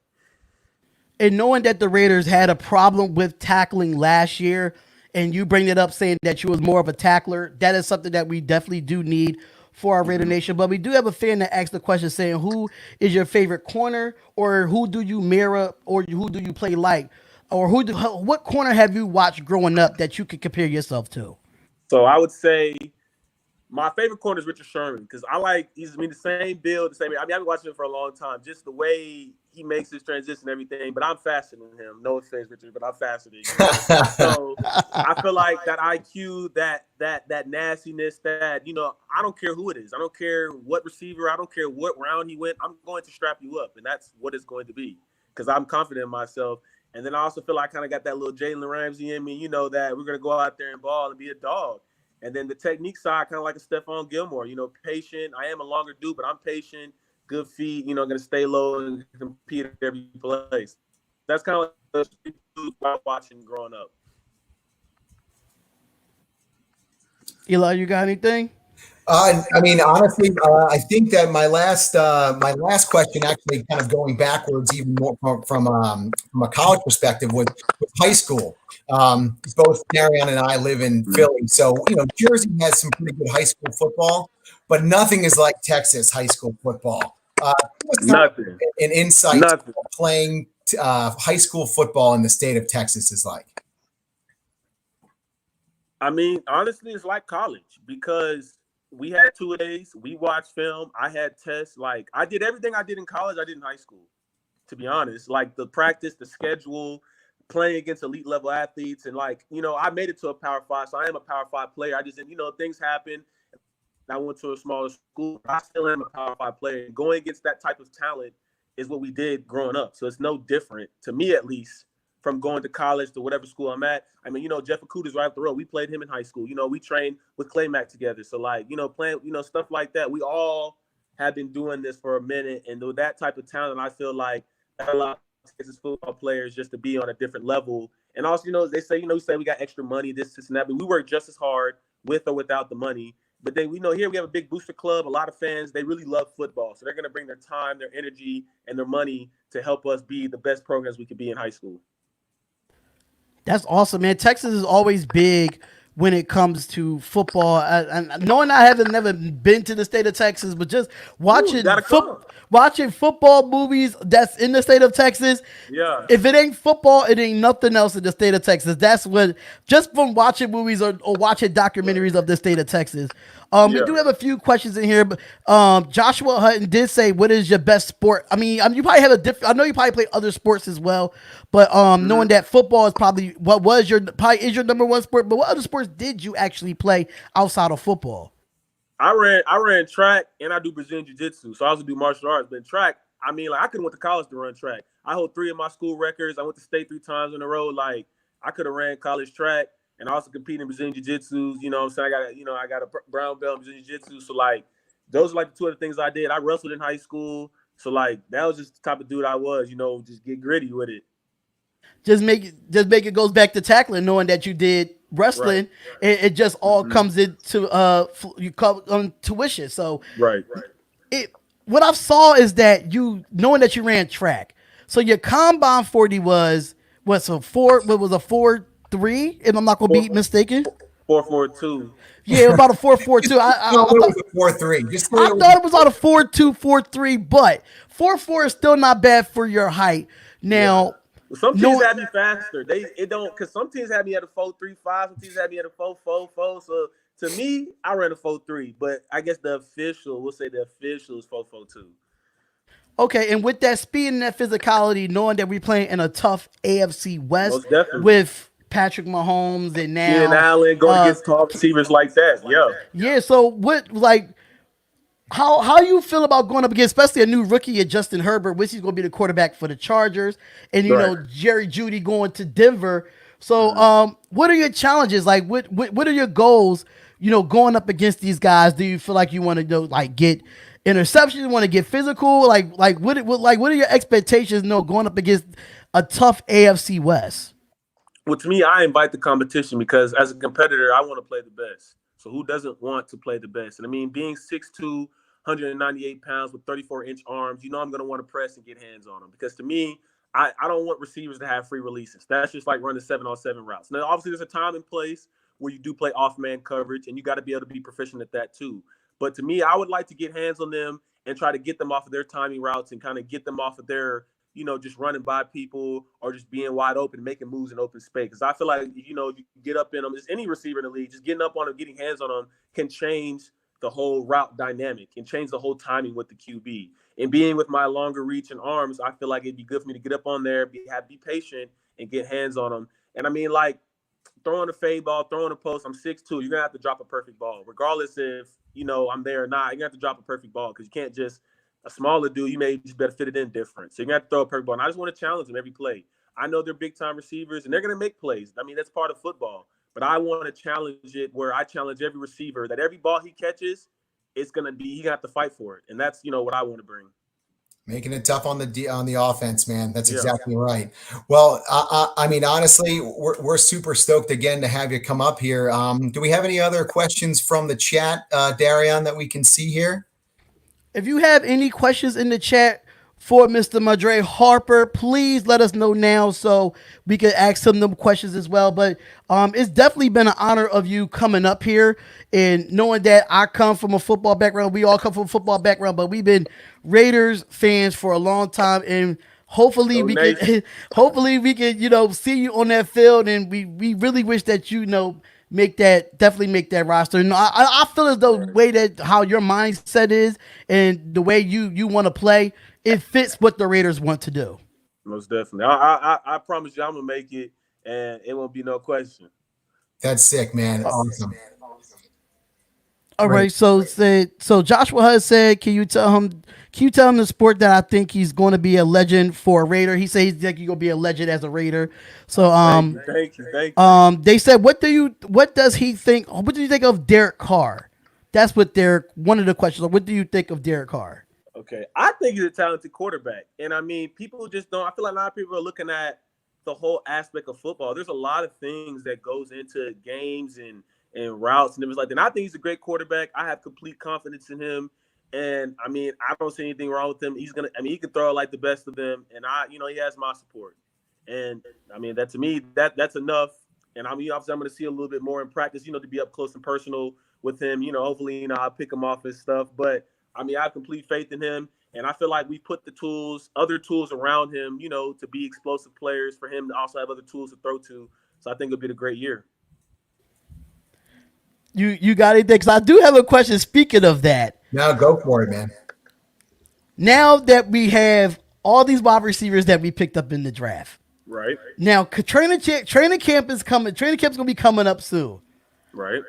Speaker 1: And knowing that the Raiders had a problem with tackling last year, and you bring it up saying that you was more of a tackler. That is something that we definitely do need for our Raider Nation. But we do have a fan that asked the question saying, who is your favorite corner, or who do you mirror, or who do you play like? Or what corner have you watched growing up that you could compare yourself to?
Speaker 3: So I would say my favorite corner is Richard Sherman because he's the same build, the same. I mean, I've been watching him for a long time. Just the way he makes his transition and everything. But I'm faster than him. No offense, Richard, but I'm faster than you. So I feel like that IQ, that nastiness, that I don't care who it is. I don't care what receiver. I don't care what round he went. I'm going to strap you up, and that's what it's going to be because I'm confident in myself. And then I also feel like I kind of got that little Jalen Ramsey in me. That we're gonna go out there and ball and be a dog. And then the technique side, kind of like a Stephon Gilmore, patient. I am a longer dude, but I'm patient, good feet, going to stay low and compete at every place. That's kind of like the dudes I was watching growing up.
Speaker 1: Eli, you got anything?
Speaker 2: I mean, honestly, I think that my last question, actually, kind of going backwards, even more from a college perspective, was high school. Both Marion and I live in Philly, so Jersey has some pretty good high school football, but nothing is like Texas high school football.
Speaker 3: Nothing.
Speaker 2: An insight to playing high school football in the state of Texas is like.
Speaker 3: I mean, honestly, it's like college because we had 2 days. We watched film. I had tests. Like, I did everything I did in college, I did in high school, to be honest. Like, the practice, the schedule, playing against elite level athletes. And, I made it to a Power 5, so I am a Power 5 player. I just, things happen. I went to a smaller school. I still am a Power 5 player. Going against that type of talent is what we did growing up. So it's no different, to me at least, from going to college to whatever school I'm at. I mean, Jeff Okuda's right up the road. We played him in high school. We trained with Clay Mack together. So, playing, stuff like that. We all have been doing this for a minute. And with that type of talent, I feel like that allows Texas football players just to be on a different level. And also, they say, we got extra money, this and that. But we work just as hard with or without the money. But then here we have a big booster club. A lot of fans, they really love football. So they're going to bring their time, their energy, and their money to help us be the best programs we could be in high school.
Speaker 1: That's awesome, man. Texas is always big when it comes to football. And knowing I haven't never been to the state of Texas, but just watching football movies that's in the state of Texas.
Speaker 3: Yeah.
Speaker 1: If it ain't football, it ain't nothing else in the state of Texas. That's what, just from watching movies or watching documentaries of the state of Texas. We do have a few questions in here, but Joshua Hutton did say, "What is your best sport?" I mean, you probably have a different. I know you probably play other sports as well, but knowing that football is probably is your number one sport. But what other sports did you actually play outside of football?
Speaker 3: I ran track and I do Brazilian jiu-jitsu, so I also do martial arts. But in track, I mean, I could have went to college to run track. I hold 3 of my school records. I went to state 3 times in a row. I could have ran college track. And I also compete in Brazilian Jiu-Jitsu. You know what I'm saying? I got a brown belt in Brazilian Jiu-Jitsu. So, those are, the 2 other things I did. I wrestled in high school. So, that was just the type of dude I was, just get gritty with it.
Speaker 1: Just make it goes back to tackling, knowing that you did wrestling. Right. It just all comes into tuition. So,
Speaker 3: right.
Speaker 1: What I saw is that knowing that you ran track. So, your combine 40 was a 4.3, if I'm not gonna be mistaken.
Speaker 3: 4.42.
Speaker 1: Yeah, about a 4.42. I
Speaker 2: thought it was a 4.3.
Speaker 1: I thought it was on a 4.2, 4.3, but 4.4 is still not bad for your height. Now,
Speaker 3: some teams have me faster. Because some teams have me at a 4.35. Some teams have me at a 4.44. So to me, I ran a 4.3. But I guess we'll say the official is 4.42.
Speaker 1: Okay, and with that speed and that physicality, knowing that we're playing in a tough AFC West with Patrick Mahomes and now
Speaker 3: Keenan Allen going against top receivers like that,
Speaker 1: yeah. So how you feel about going up against, especially a new rookie at Justin Herbert, which he's going to be the quarterback for the Chargers, and Jerry Jeudy going to Denver. So what are your challenges? What are your goals? Going up against these guys, do you feel like you want to get interceptions? You want to get physical? What are your expectations? Going up against a tough AFC West.
Speaker 3: Well, to me, I invite the competition because as a competitor, I want to play the best. So who doesn't want to play the best? And I mean, being 6'2", 198 pounds with 34-inch arms, I'm going to want to press and get hands on them because to me, I don't want receivers to have free releases. That's just like running 7-on-7 routes. Now, obviously, there's a time and place where you do play off-man coverage, and you got to be able to be proficient at that too. But to me, I would like to get hands on them and try to get them off of their timing routes and kind of get them off of their, just running by people or just being wide open, making moves in open space. Because I feel like, if you get up in them, just any receiver in the league, just getting up on them, getting hands on them can change the whole route dynamic and change the whole timing with the QB. And being with my longer reach and arms, I feel like it'd be good for me to get up on there, be patient, and get hands on them. And I mean, like, throwing a fade ball, throwing a post, I'm 6'2". You're going to have to drop a perfect ball. Regardless if, I'm there or not, you're going to have to drop a perfect ball because you can't just – a smaller dude, you may just better fit it in different. So you're going to have to throw a perfect ball. And I just want to challenge them every play. I know they're big-time receivers, and they're going to make plays. I mean, that's part of football. But I want to challenge it where I challenge every receiver that every ball he catches, it's going to be – he got to fight for it. And that's, what I want to bring.
Speaker 2: Making it tough on the offense, man. That's exactly right. Well, I mean, honestly, we're super stoked again to have you come up here. Do we have any other questions from the chat, Darian, that we can see here?
Speaker 1: If you have any questions in the chat for Mr. Madre Harper, please let us know now so we can ask some of them questions as well. But it's definitely been an honor of you coming up here and knowing that I come from a football background. We all come from a football background, but we've been Raiders fans for a long time, and hopefully we can see you on that field. And we really wish that definitely make that roster. No, I feel as though the way that how your mindset is and the way you want to play, it fits what the Raiders want to do.
Speaker 3: Most definitely. I promise you I'm going to make it, and it won't be no question.
Speaker 2: That's sick, man. Awesome.
Speaker 1: All right. So Joshua has said, can you tell him the sport that I think he's going to be a legend for a Raider? He says he's like he's going to be a legend as a Raider. So
Speaker 3: thank you.
Speaker 1: They said, what do you think of Derek Carr? That's what one of the questions. What do you think of Derek Carr?
Speaker 3: Okay, I think he's a talented quarterback, and I mean, people just don't. I feel like a lot of people are looking at the whole aspect of football. There's a lot of things that goes into games and routes and it was like that. And I think he's a great quarterback. I have complete confidence in him, and I mean, I don't see anything wrong with him. He can throw like the best of them, and he has my support. And I mean, that to me, that's enough. And I mean, obviously, I'm going to see a little bit more in practice, to be up close and personal with him. Hopefully, I'll pick him off and stuff, but. I mean, I have complete faith in him, and I feel like we put the other tools around him, to be explosive players for him to also have other tools to throw to. So I think it'll be a great year.
Speaker 1: You got anything? Because I do have a question. Speaking of that,
Speaker 2: now go for it, man.
Speaker 1: Now that we have all these wide receivers that we picked up in the draft,
Speaker 3: right?
Speaker 1: Now training camp is coming. Training camp's gonna be coming up soon,
Speaker 3: right?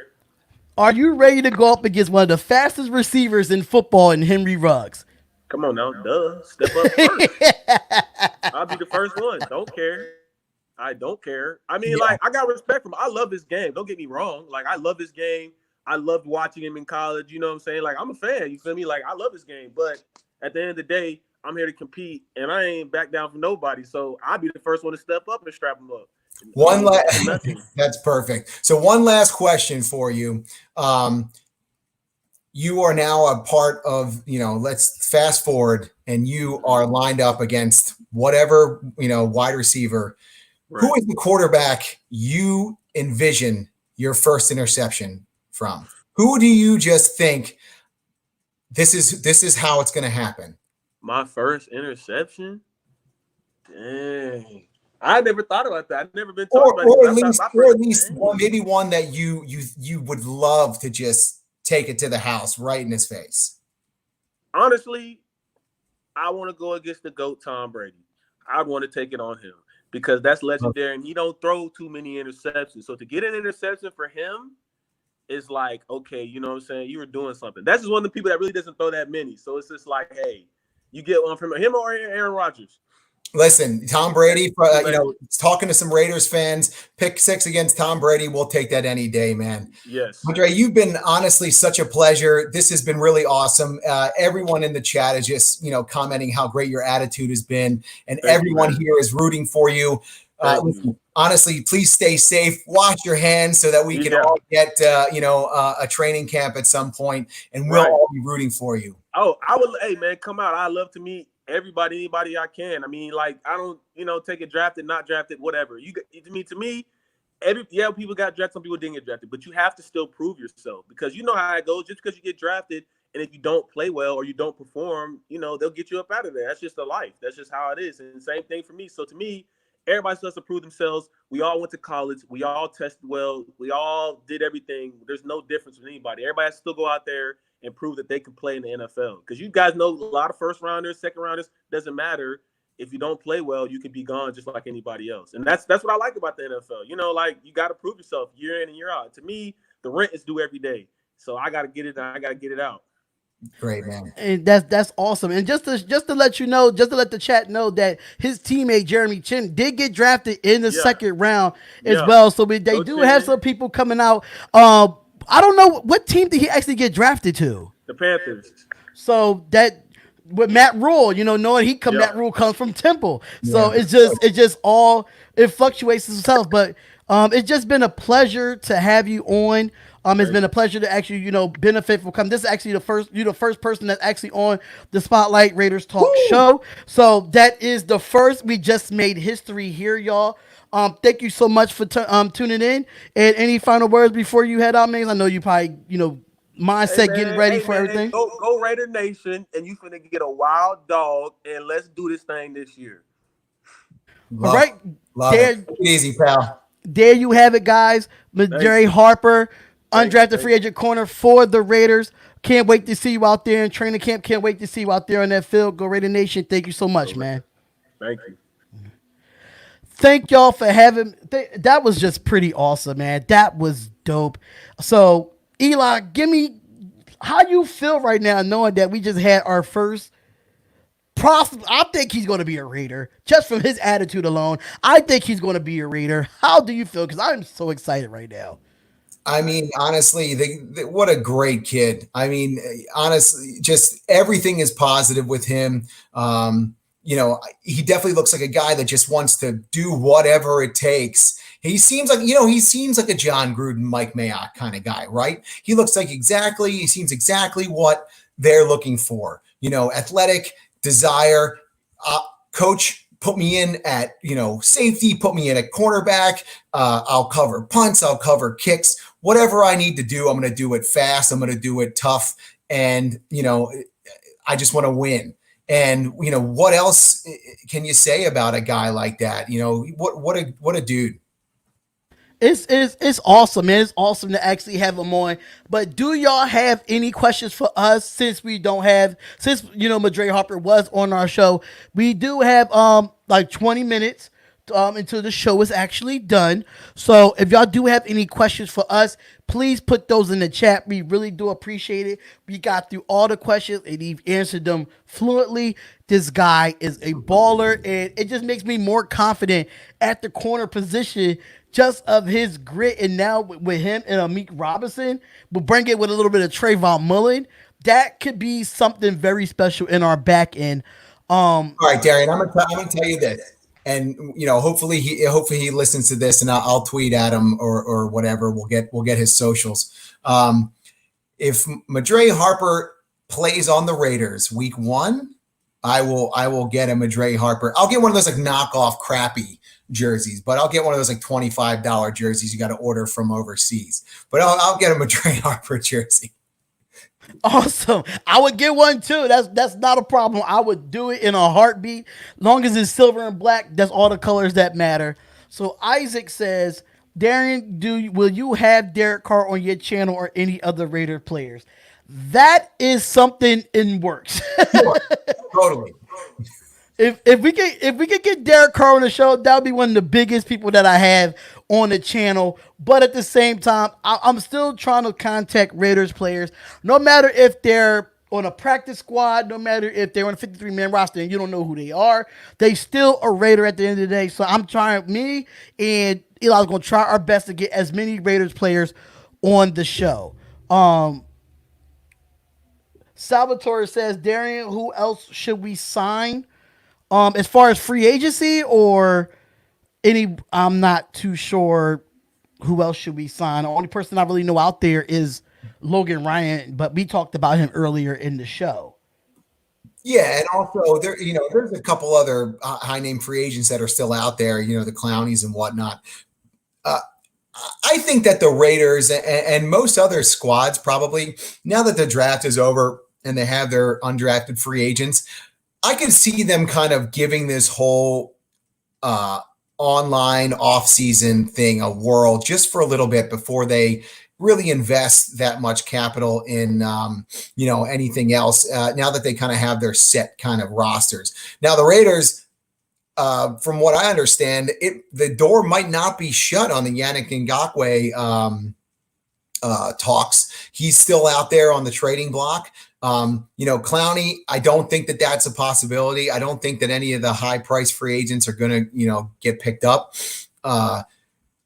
Speaker 1: Are you ready to go up against one of the fastest receivers in football in Henry Ruggs?
Speaker 3: Come on now, step up first. I'll be the first one. Don't care. I don't care. I mean, I got respect for him. I love this game. Don't get me wrong. Like, I love this game. I loved watching him in college. You know what I'm saying? Like, I'm a fan. You feel me? Like, I love this game. But at the end of the day, I'm here to compete, and I ain't back down from nobody. So I'll be the first one to step up and strap him up.
Speaker 2: That's perfect. So one last question for you. You are now a part of, let's fast forward and you are lined up against whatever, wide receiver. Right. Who is the quarterback you envision your first interception from? Who do you just think this is how it's going to happen?
Speaker 3: My first interception? Dang. I never thought about that. I've never been talking about it.
Speaker 2: Or at least maybe one that you would love to just take it to the house right in his face.
Speaker 3: Honestly, I want to go against the GOAT, Tom Brady. I want to take it on him because that's legendary, and he don't throw too many interceptions. So to get an interception for him is like, okay, you know what I'm saying? You were doing something. That's just one of the people that really doesn't throw that many. So it's just like, hey, you get one from him or Aaron Rodgers.
Speaker 2: Listen, Tom Brady, talking to some Raiders fans, pick 6 against Tom Brady. We'll take that any day, man.
Speaker 3: Yes.
Speaker 2: Andre, you've been honestly such a pleasure. This has been really awesome. Everyone in the chat is just, commenting how great your attitude has been. And everyone here is rooting for you. Honestly, please stay safe. Wash your hands so that we can all get, a training camp at some point, and we'll all be rooting for you.
Speaker 3: Oh, I would. Hey, man, come out. I'd love to meet everybody, anybody I can. I mean, like I don't, take it drafted, not drafted, whatever. To me, people got drafted, some people didn't get drafted, but you have to still prove yourself because you know how it goes. Just because you get drafted and if you don't play well or you don't perform, they'll get you up out of there. That's just the life. That's just how it is. And same thing for me. So to me, everybody still has to prove themselves. We all went to college. We all tested well. We all did everything. There's no difference with anybody. Everybody has to still go out there and prove that they can play in the NFL. Because you guys know a lot of first rounders, second rounders, doesn't matter. If you don't play well, you can be gone just like anybody else. And that's what I like about the NFL. Like you got to prove yourself year in and year out. To me, the rent is due every day. So I got to get it and I got to get it out.
Speaker 2: Great, man.
Speaker 1: And that's awesome. And just to let you know, just to let the chat know that his teammate Jeremy Chin did get drafted in the second round as well. So they do have some people coming out. I don't know what team did he actually get drafted to.
Speaker 3: The Panthers.
Speaker 1: So that with Matt Rule, knowing Matt Rule comes from Temple. So it's just all it fluctuates itself. But it's just been a pleasure to have you on. It's been a pleasure to actually, benefit from coming. This is actually the first person that's actually on the Spotlight Raiders Talk show. So that is the first. We just made history here, y'all. Thank you so much for tuning in. And any final words before you head out, man? I know you probably, mindset getting ready for everything.
Speaker 3: Go Raider Nation, and you finna get a wild dog, and let's do this thing this year.
Speaker 1: All right.
Speaker 2: Love it. Easy, pal.
Speaker 1: There you have it, guys. Madurai Harper. Undrafted free agent corner for the Raiders. Can't wait to see you out there in training camp. Can't wait to see you out there on that field. Go Raider Nation. Thank you so much, man.
Speaker 3: Thank you.
Speaker 1: Thank y'all for having. That was just pretty awesome, man. That was dope. So, Eli, give me how you feel right now knowing that we just had our first. I think he's going to be a Raider just from his attitude alone. I think he's going to be a Raider. How do you feel? Because I'm so excited right now.
Speaker 2: I mean, honestly, what a great kid. I mean, honestly, just everything is positive with him. He definitely looks like a guy that just wants to do whatever it takes. He seems like a John Gruden, Mike Mayock kind of guy, right? He seems exactly what they're looking for. Athletic, desire, coach, put me in at, safety, put me in at cornerback. I'll cover punts, I'll cover kicks, whatever I need to do. I'm going to do it fast. I'm going to do it tough. And, I just want to win. And, what else can you say about a guy like that? What a dude.
Speaker 1: It's awesome, man. It's awesome to actually have him on. But do y'all have any questions for us since Madre Harper was on our show? We do have like 20 minutes until the show is actually done. So if y'all do have any questions for us, please put those in the chat. We really do appreciate it. We got through all the questions and he answered them fluently. This guy is a baller, and it just makes me more confident at the corner position just of his grit. And now with him and Amik Robinson, we'll bring it with a little bit of Trayvon Mullen. That could be something very special in our back end.
Speaker 2: All right, Darian, I'm gonna tell you this. And hopefully he listens to this, and I'll tweet at him or whatever. We'll get his socials. If Madre Harper plays on the Raiders week 1, I will get a Madre Harper. I'll get one of those like knockoff crappy jerseys, but I'll get one of those like $25 jerseys you got to order from overseas. But I'll get a Madre Harper jersey.
Speaker 1: Awesome. I would get one too. That's not a problem. I would do it in a heartbeat. Long as it's silver and black, that's all the colors that matter. So Isaac says, Darian, will you have Derek Carr on your channel or any other Raider players? That is something in works.
Speaker 2: Totally.
Speaker 1: If we could get Derek Carr on the show, that would be one of the biggest people that I have on the channel. But at the same time, I'm still trying to contact Raiders players, no matter if they're on a practice squad, no matter if they're on a 53-man roster and you don't know who they are, they still a Raider at the end of the day. So I'm trying, me and Eli's going to try our best to get as many Raiders players on the show. Salvatore says, Darian, who else should we sign? As far as free agency or any, I'm not too sure who else should we sign. The only person I really know out there is Logan Ryan, but we talked about him earlier in the show.
Speaker 2: Yeah, and also there's a couple other high name free agents that are still out there. The Clownies and whatnot. Uh, I think that the Raiders and most other squads probably, now that the draft is over and they have their undrafted free agents, I can see them kind of giving this whole online off-season thing a whirl just for a little bit before they really invest that much capital in anything else. Now that they kind of have their set kind of rosters. Now the Raiders, from what I understand, the door might not be shut on the Yannick Ngakoue talks. He's still out there on the trading block. Clowney, I don't think that that's a possibility. I don't think that any of the high price free agents are going to, get picked up.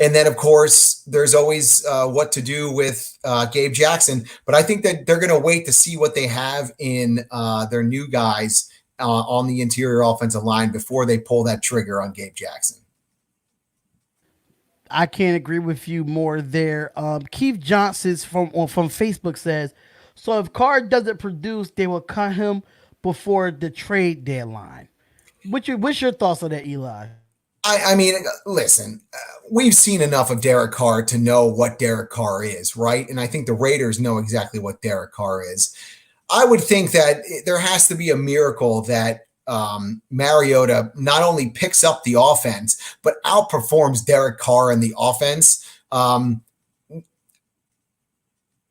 Speaker 2: And then, of course, there's always what to do with Gabe Jackson. But I think that they're going to wait to see what they have in their new guys on the interior offensive line before they pull that trigger on Gabe Jackson.
Speaker 1: I can't agree with you more there. Keith Johnson from Facebook says, so if Carr doesn't produce, they will cut him before the trade deadline. What's your thoughts on that, Eli?
Speaker 2: I mean, listen, we've seen enough of Derek Carr to know what Derek Carr is, right? And I think the Raiders know exactly what Derek Carr is. I would think that there has to be a miracle that Mariota not only picks up the offense, but outperforms Derek Carr in the offense.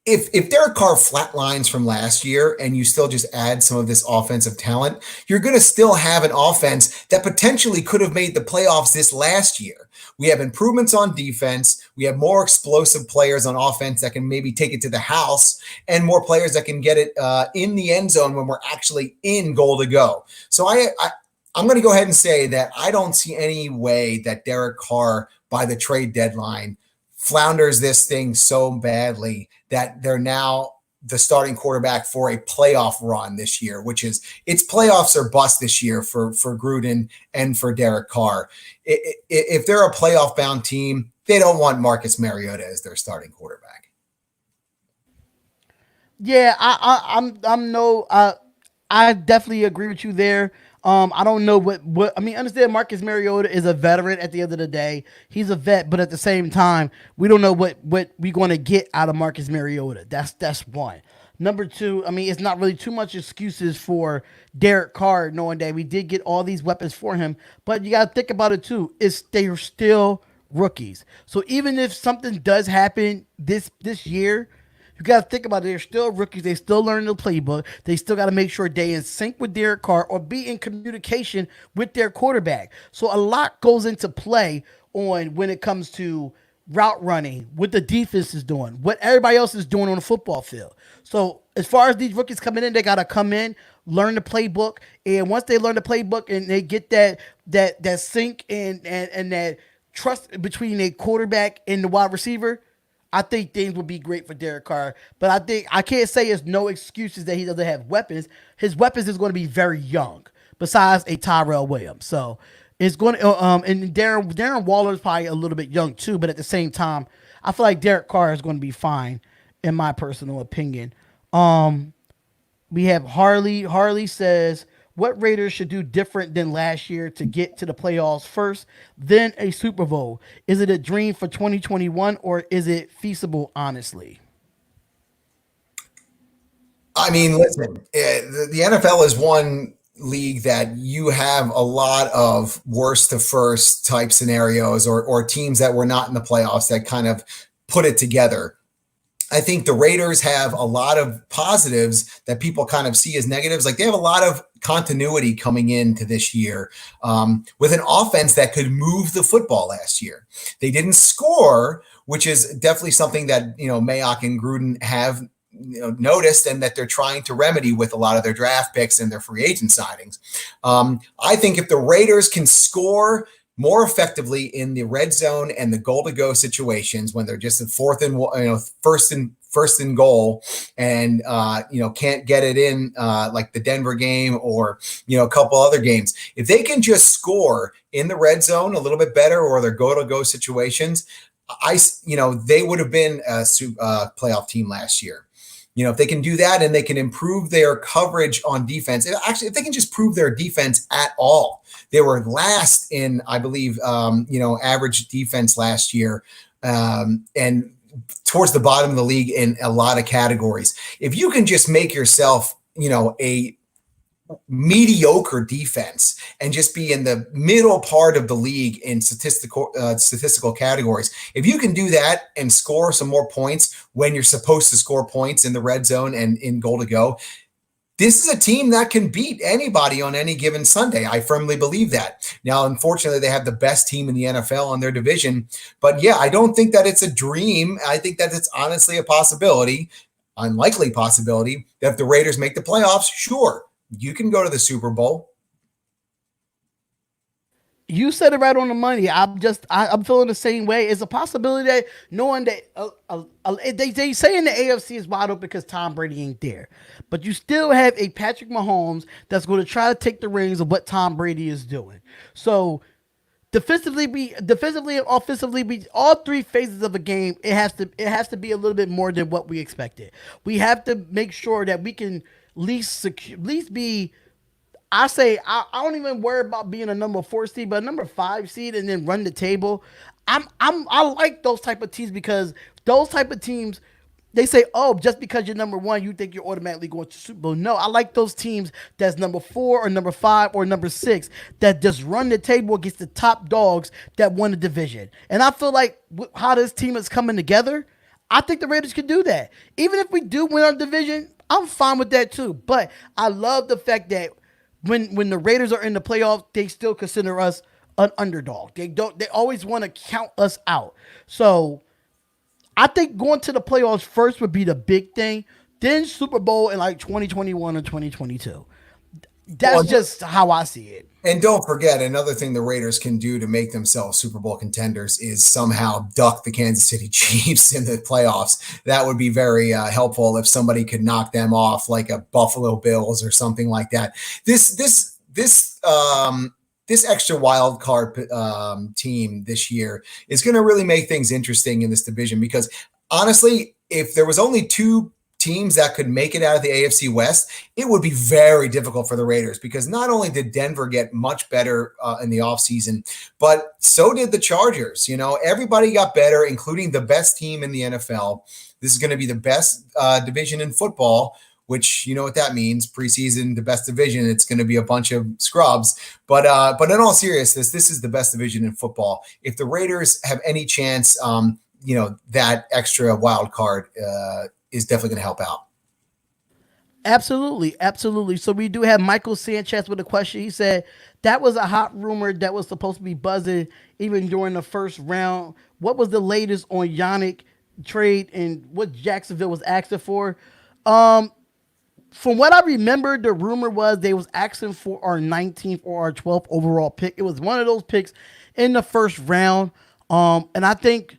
Speaker 2: If Derek Carr flatlines from last year and you still just add some of this offensive talent, you're going to still have an offense that potentially could have made the playoffs this last year. We have improvements on defense. We have more explosive players on offense that can maybe take it to the house, and more players that can get it in the end zone when we're actually in goal to go. So I'm going to go ahead and say that I don't see any way that Derek Carr by the trade deadline flounders this thing so badly that they're now the starting quarterback for a playoff run this year, which is it's playoffs or bust this year for Gruden and for Derek Carr. If they're a playoff bound team, they don't want Marcus Mariota as their starting quarterback.
Speaker 1: Yeah, I definitely agree with you there. I don't know what I mean. Understand, Marcus Mariota is a veteran. At the end of the day, he's a vet, but at the same time, we don't know what we're going to get out of Marcus Mariota. That's one. Number two, I mean, it's not really too much excuses for Derek Carr, knowing that we did get all these weapons for him. But you got to think about it too. They're still rookies. So even if something does happen this year, you got to think about it. They're still rookies. They still learning the playbook. They still got to make sure they in sync with Derek Carr or be in communication with their quarterback. So a lot goes into play on when it comes to route running, what the defense is doing, what everybody else is doing on the football field. So as far as these rookies coming in, they got to come in, learn the playbook. And once they learn the playbook and they get that sync and that trust between a quarterback and the wide receiver, I think things will be great for Derek Carr, but I can't say there's no excuses that he doesn't have weapons. His weapons is going to be very young, besides a Tyrell Williams. So it's going to, and Darren Waller is probably a little bit young too, but at the same time, I feel like Derek Carr is going to be fine, in my personal opinion. We have Harley. Harley says, what Raiders should do different than last year to get to the playoffs first, then a Super Bowl? Is it a dream for 2021 or is it feasible, honestly?
Speaker 2: I mean, listen, the NFL is one league that you have a lot of worst to first type scenarios or teams that were not in the playoffs that kind of put it together. I think the Raiders have a lot of positives that people kind of see as negatives. Like they have a lot of continuity coming into this year with an offense that could move the football last year. They didn't score, which is definitely something that, Mayock and Gruden have noticed and that they're trying to remedy with a lot of their draft picks and their free agent signings. I think if the Raiders can score more effectively in the red zone and the goal to go situations when they're just at first and goal and can't get it in like the Denver game or a couple other games. If they can just score in the red zone a little bit better or their goal to go situations, they would have been a playoff team last year. If they can do that and they can improve their coverage on defense, if they can just prove their defense at all. They were last in, I believe, average defense last year, and towards the bottom of the league in a lot of categories. If you can just make yourself, a mediocre defense and just be in the middle part of the league in statistical categories. If you can do that and score some more points when you're supposed to score points in the red zone and in goal to go, this is a team that can beat anybody on any given Sunday. I firmly believe that. Now, unfortunately, they have the best team in the NFL in their division. But yeah, I don't think that it's a dream. I think that it's honestly a possibility, unlikely possibility, that if the Raiders make the playoffs, sure, you can go to the Super Bowl.
Speaker 1: You said it right on the money. I'm feeling the same way. It's a possibility that knowing that they say in the AFC is wide open because Tom Brady ain't there, but you still have a Patrick Mahomes that's going to try to take the reins of what Tom Brady is doing. So defensively and offensively, all three phases of a game, it has to be a little bit more than what we expected. We have to make sure that we can at least be. I don't even worry about being a number 4 seed, but a number 5 seed, and then run the table. I like those type of teams because those type of teams, they say, oh, just because you're number 1, you think you're automatically going to Super Bowl. No, I like those teams that's number 4 or number 5 or number 6 that just run the table against the top dogs that won the division. And I feel like how this team is coming together, I think the Raiders can do that. Even if we do win our division, I'm fine with that too. But I love the fact that when the Raiders are in the playoffs, they still consider us an underdog. They always want to count us out. So I think going to the playoffs first would be the big thing. Then Super Bowl in like 2021 or 2022. That's just how I see it.
Speaker 2: And don't forget, another thing the Raiders can do to make themselves Super Bowl contenders is somehow duck the Kansas City Chiefs in the playoffs. That would be very helpful if somebody could knock them off, like a Buffalo Bills or something like that. This extra wild card team this year is going to really make things interesting in this division, because honestly, if there was only 2 teams that could make it out of the AFC West, it would be very difficult for the Raiders, because not only did Denver get much better in the offseason, but so did the Chargers. Everybody got better, including the best team in the NFL. This is going to be the best division in football, which you know what that means. Preseason, the best division. It's going to be a bunch of scrubs. But in all seriousness, this is the best division in football. If the Raiders have any chance, that extra wild card is definitely going to help out.
Speaker 1: Absolutely. So we do have Michael Sanchez with a question. He said, that was a hot rumor that was supposed to be buzzing even during the first round. What was the latest on Yannick trade and what Jacksonville was asking for? From what I remember, the rumor was they was asking for our 19th or our 12th overall pick. It was one of those picks in the first round. And I think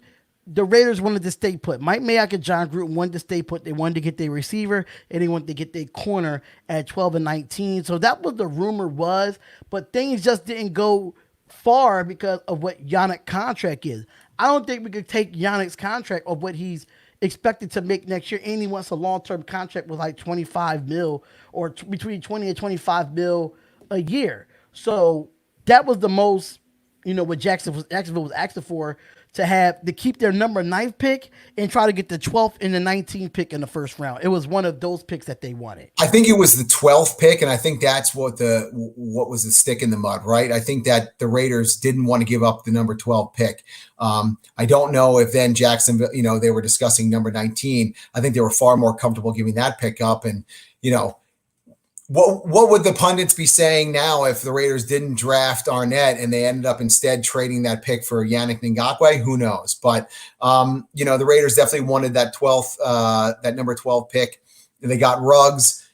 Speaker 1: the Raiders wanted to stay put. Mike Mayock and John Gruden wanted to stay put. They wanted to get their receiver, and they wanted to get their corner at 12 and 19. So that was the rumor was, but things just didn't go far because of what Yannick's contract is. I don't think we could take Yannick's contract of what he's expected to make next year. And he wants a long-term contract with like 25 mil or between 20 and 25 mil a year. So that was the most, what Jacksonville was asking for, to keep their number 9th pick and try to get the 12th and the 19th pick in the first round. It was one of those picks that they wanted.
Speaker 2: I think it was the 12th pick, and I think that's what was the stick in the mud, right? I think that the Raiders didn't want to give up the number 12 pick. I don't know if then Jacksonville, they were discussing number 19. I think they were far more comfortable giving that pick up, and What would the pundits be saying now if the Raiders didn't draft Arnett and they ended up instead trading that pick for Yannick Ngakoue? Who knows? But the Raiders definitely wanted that that number 12 pick. They got Ruggs.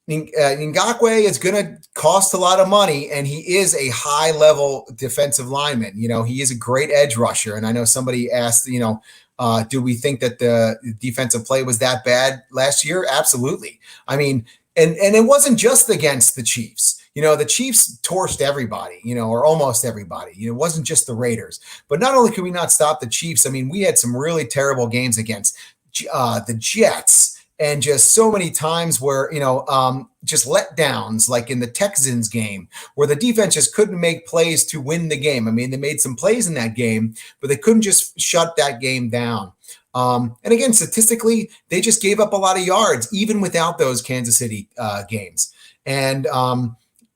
Speaker 2: Ngakoue is going to cost a lot of money, and he is a high-level defensive lineman. He is a great edge rusher, and I know somebody asked, do we think that the defensive play was that bad last year? Absolutely. I mean. And it wasn't just against the Chiefs. The Chiefs torched everybody, or almost everybody. It wasn't just the Raiders. But not only could we not stop the Chiefs, I mean, we had some really terrible games against the Jets and just so many times where, just letdowns, like in the Texans game, where the defense just couldn't make plays to win the game. I mean, they made some plays in that game, but they couldn't just shut that game down. And again, statistically, they just gave up a lot of yards, even without those Kansas City games. And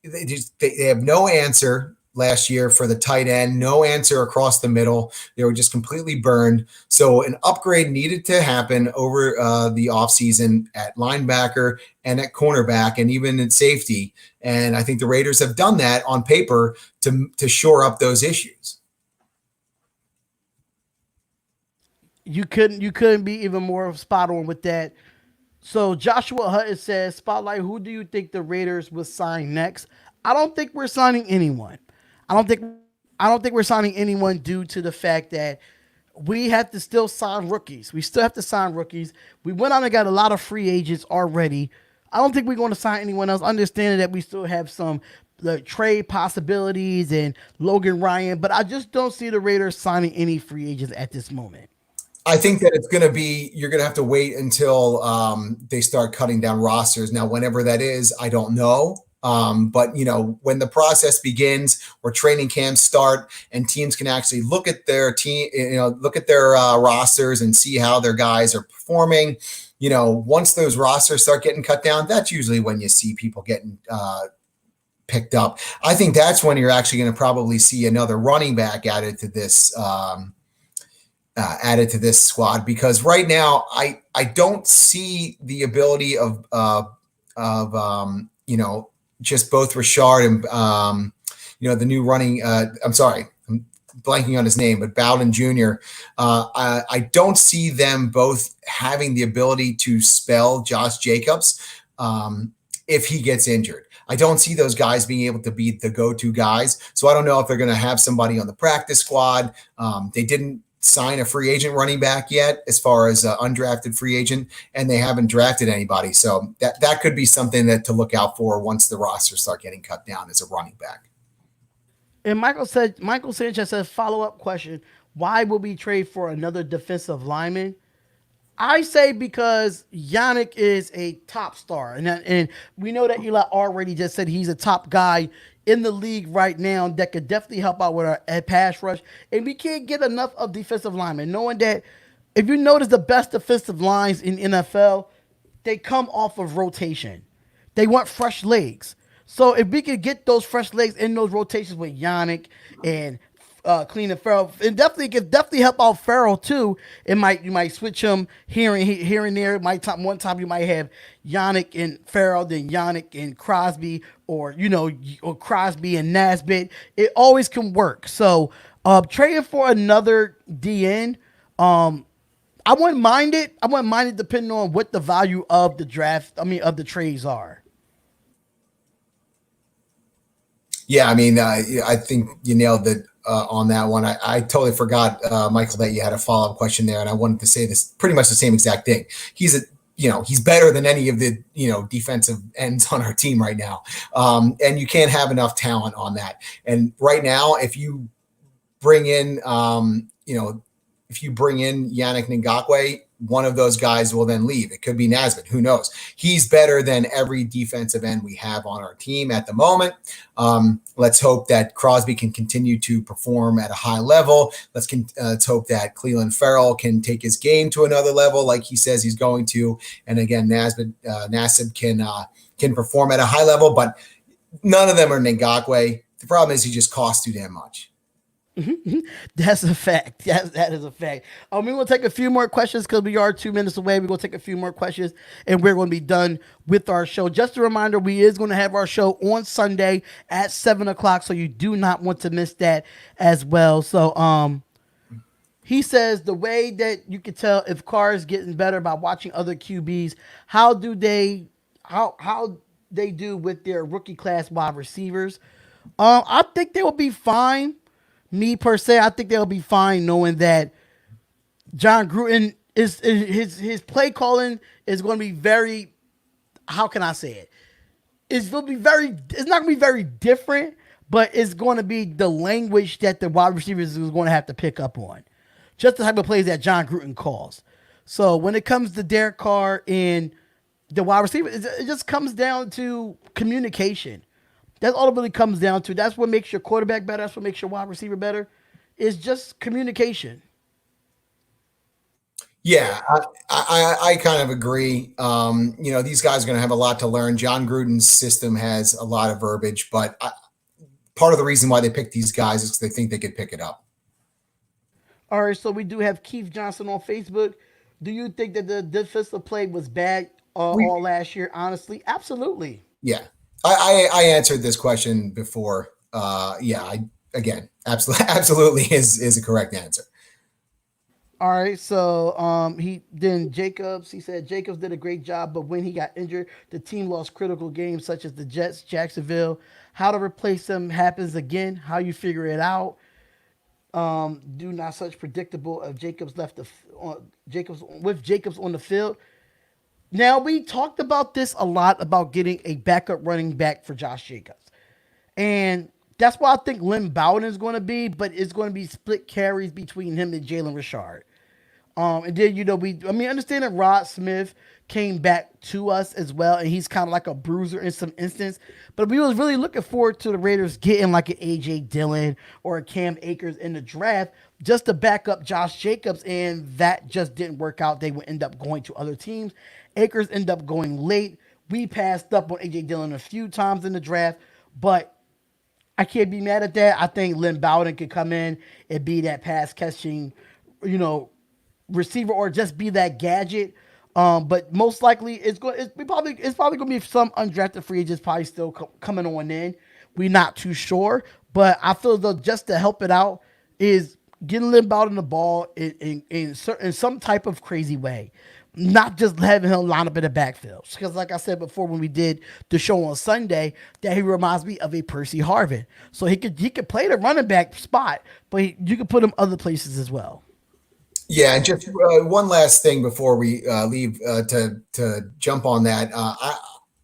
Speaker 2: they have no answer last year for the tight end, no answer across the middle. They were just completely burned. So an upgrade needed to happen over the offseason at linebacker and at cornerback and even at safety. And I think the Raiders have done that on paper to shore up those issues.
Speaker 1: You couldn't be even more spot on with that. So Joshua Hutton says, Spotlight, who do you think the Raiders will sign next? I don't think we're signing anyone. I don't think we're signing anyone due to the fact that we have to still sign rookies. We still have to sign rookies. We went out and got a lot of free agents already. I don't think we're going to sign anyone else, understanding that we still have some trade possibilities and Logan Ryan, but I just don't see the Raiders signing any free agents at this moment.
Speaker 2: I think that you're going to have to wait until they start cutting down rosters. Now, whenever that is, I don't know. But when the process begins, where training camps start and teams can actually look at their team, look at their rosters and see how their guys are performing. Once those rosters start getting cut down, that's usually when you see people getting picked up. I think that's when you're actually going to probably see another running back added to this squad, because right now I don't see the ability of just both Richard and the new running. I'm sorry, I'm blanking on his name, but Bowden Jr. I don't see them both having the ability to spell Josh Jacobs if he gets injured. I don't see those guys being able to be the go-to guys. So I don't know if they're going to have somebody on the practice squad. They didn't sign a free agent running back yet, as far as undrafted free agent, and they haven't drafted anybody. So that could be something to look out for once the rosters start getting cut down as a running back.
Speaker 1: And Michael Sanchez says, follow-up question, why will we trade for another defensive lineman? I say because Yannick is a top star, and we know that Eli already just said he's a top guy in the league right now that could definitely help out with our pass rush. And we can't get enough of defensive linemen, knowing that if you notice the best defensive lines in NFL, they come off of rotation. They want fresh legs. So if we could get those fresh legs in those rotations with Yannick and Clean and Farrell, and definitely help out Farrell too. You might switch him here and there. One time you might have Yannick and Farrell, then Yannick and Crosby, or Crosby and Nesbitt. It always can work. So trading for another DN, I wouldn't mind it. I wouldn't mind it depending on what the value of the of the trades are.
Speaker 2: Yeah, I think you nailed it on that one. I totally forgot, Michael, that you had a follow-up question there, and I wanted to say this pretty much the same exact thing. He's better than any of the defensive ends on our team right now, and you can't have enough talent on that. And right now, if you bring in Yannick Ngakoue, one of those guys will then leave. It could be Nesbitt. Who knows? He's better than every defensive end we have on our team at the moment. Let's hope that Crosby can continue to perform at a high level. Let's hope that Cleveland Farrell can take his game to another level, like he says he's going to. And again, Nassib can perform at a high level, but none of them are Ngakoue. The problem is he just costs too damn much.
Speaker 1: That's a fact. That is a fact. We're going to take a few more questions because we are 2 minutes away. We're going to take a few more questions and we're going to be done with our show. Just a reminder, we is going to have our show on Sunday at 7:00. So you do not want to miss that as well. So, he says the way that you can tell if Carr is getting better by watching other QBs, how they do with their rookie class wide receivers. I think they will be fine. Me per se, I think they'll be fine knowing that John Gruden is his play calling is going to be very, how can I say it? It's not going to be very different, but it's going to be the language that the wide receivers is going to have to pick up on. Just the type of plays that John Gruden calls. So when it comes to Derek Carr and the wide receiver, it just comes down to communication. That's all it really comes down to. That's what makes your quarterback better. That's what makes your wide receiver better. It's just communication.
Speaker 2: Yeah, I kind of agree. These guys are going to have a lot to learn. John Gruden's system has a lot of verbiage, but part of the reason why they pick these guys is because they think they could pick it up.
Speaker 1: All right, so we do have Keith Johnson on Facebook. Do you think that the defensive play was bad
Speaker 2: We,
Speaker 1: all last year? Honestly, absolutely.
Speaker 2: yeah, I answered this question before. Yeah, again, absolutely, absolutely is a correct answer.
Speaker 1: All right, so he said Jacobs did a great job, but when he got injured, the team lost critical games such as the Jets, Jacksonville. How to replace him happens again. How you figure it out? Do not such predictable if Jacobs on the field. Now we talked about this a lot about getting a backup running back for Josh Jacobs, and that's what I think Lynn Bowden is going to be. But it's going to be split carries between him and Jalen Richard. And then understand that Rod Smith came back to us as well, and he's kind of like a bruiser in some instance. But we was really looking forward to the Raiders getting like an AJ Dillon or a Cam Akers in the draft just to back up Josh Jacobs, and that just didn't work out. They would end up going to other teams. Akers ended up going late. We passed up on AJ Dillon a few times in the draft, but I can't be mad at that. I think Lynn Bowden could come in and be that pass catching, you know, receiver or just be that gadget. But most likely it's probably gonna be some undrafted free agents probably still coming on in. We're not too sure, but I feel though just to help it out is getting Lynn Bowden the ball in some type of crazy way. Not just having him line up in the backfield. Because like I said before when we did the show on Sunday, that he reminds me of a Percy Harvin. So he could play the running back spot, but you could put him other places as well.
Speaker 2: Yeah, and just one last thing before we leave to jump on that.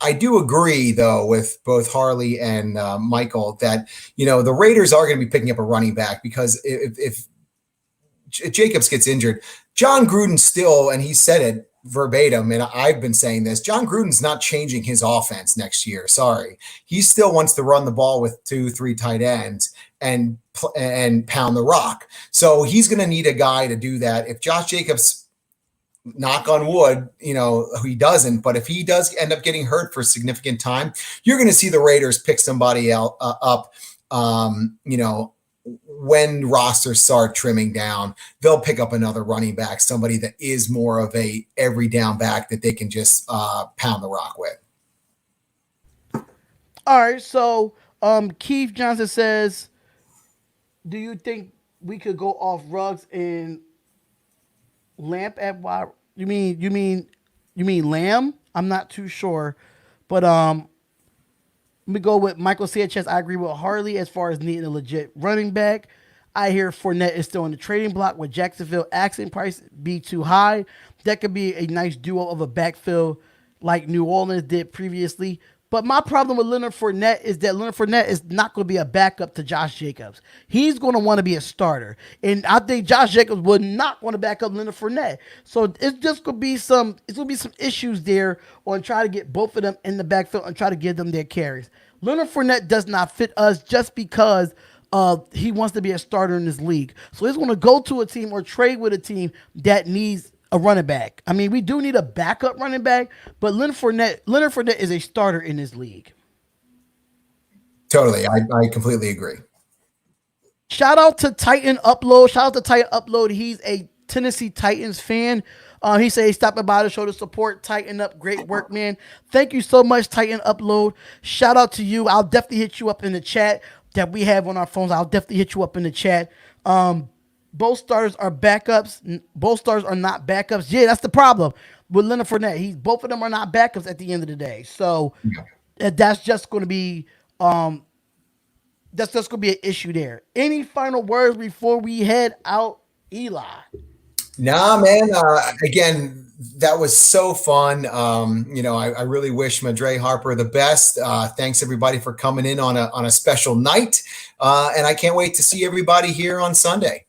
Speaker 2: I do agree though with both Harley and Michael that the Raiders are going to be picking up a running back because if Jacobs gets injured, John Gruden still, and he said it verbatim, and I've been saying this, John Gruden's not changing his offense next year. Sorry. He still wants to run the ball with 2-3 tight ends and pound the rock. So he's going to need a guy to do that. If Josh Jacobs, knock on wood, he doesn't, but if he does end up getting hurt for a significant time, you're going to see the Raiders pick somebody up, when rosters start trimming down, they'll pick up another running back, somebody that is more of a every down back that they can just pound the rock with.
Speaker 1: All right, so Keith Johnson says, do you think we could go off Ruggs and Lamp at wide? You mean Lamb? I'm not too sure, but let me go with Michael Sanchez. I agree with Harley as far as needing a legit running back. I hear Fournette is still in the trading block with Jacksonville asking price be too high. That could be a nice duo of a backfill like New Orleans did previously. But my problem with Leonard Fournette is that Leonard Fournette is not going to be a backup to Josh Jacobs. He's going to want to be a starter. And I think Josh Jacobs would not want to back up Leonard Fournette. So it's just going to be some issues there on trying to get both of them in the backfield and try to give them their carries. Leonard Fournette does not fit us just because he wants to be a starter in this league. So he's going to go to a team or trade with a team that needs a running back. I mean, we do need a backup running back, but Leonard Fournette is a starter in this league.
Speaker 2: Totally. I completely agree.
Speaker 1: Shout out to Titan Upload. He's a Tennessee Titans fan. He said he's stopping by the show to support Tighten Up. Great work, man. Thank you so much, Titan Upload. Shout out to you. I'll definitely hit you up in the chat that we have on our phones. I'll definitely hit you up in the chat. Both starters are backups. Both starters are not backups. Yeah, that's the problem with Leonard Fournette. Both of them are not backups at the end of the day. So that's just going to be an issue there. Any final words before we head out, Eli?
Speaker 2: Nah, man. Again, that was so fun. I really wish Madre Harper the best. Thanks everybody for coming in on a special night. And I can't wait to see everybody here on Sunday.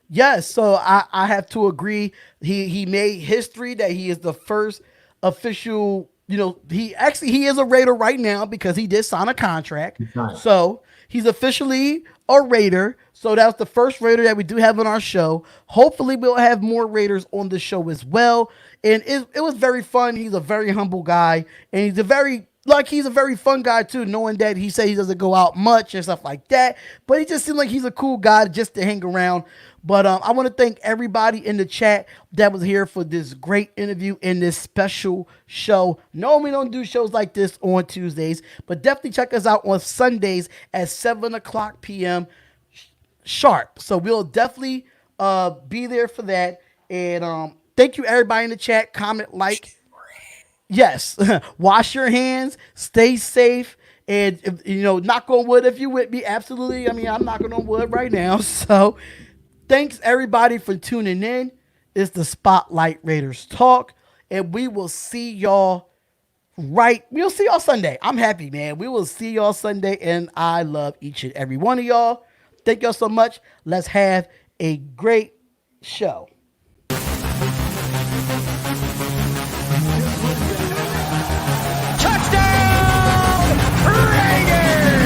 Speaker 1: Yes, so I have to agree. He made history that he is the first official. He is a Raider right now because he did sign a contract.
Speaker 2: Right.
Speaker 1: So he's officially a Raider. So that's the first Raider that we do have on our show. Hopefully, we'll have more Raiders on the show as well. And it was very fun. He's a very humble guy, and he's a very fun guy too, knowing that he said he doesn't go out much and stuff like that. But he just seemed like he's a cool guy just to hang around. But I want to thank everybody in the chat that was here for this great interview in this special show. No, we don't do shows like this on Tuesdays, but definitely check us out on Sundays at 7 o'clock p.m. sharp. So we'll definitely be there for that. And thank you everybody in the chat. Comment, like. Yes. Wash your hands. Stay safe. And, knock on wood if you with me. Absolutely. I mean, I'm knocking on wood right now. So thanks everybody for tuning in. It's the Spotlight Raiders Talk. And we will see y'all we'll see y'all Sunday. I'm happy, man. We will see y'all Sunday. And I love each and every one of y'all. Thank y'all so much. Let's have a great show.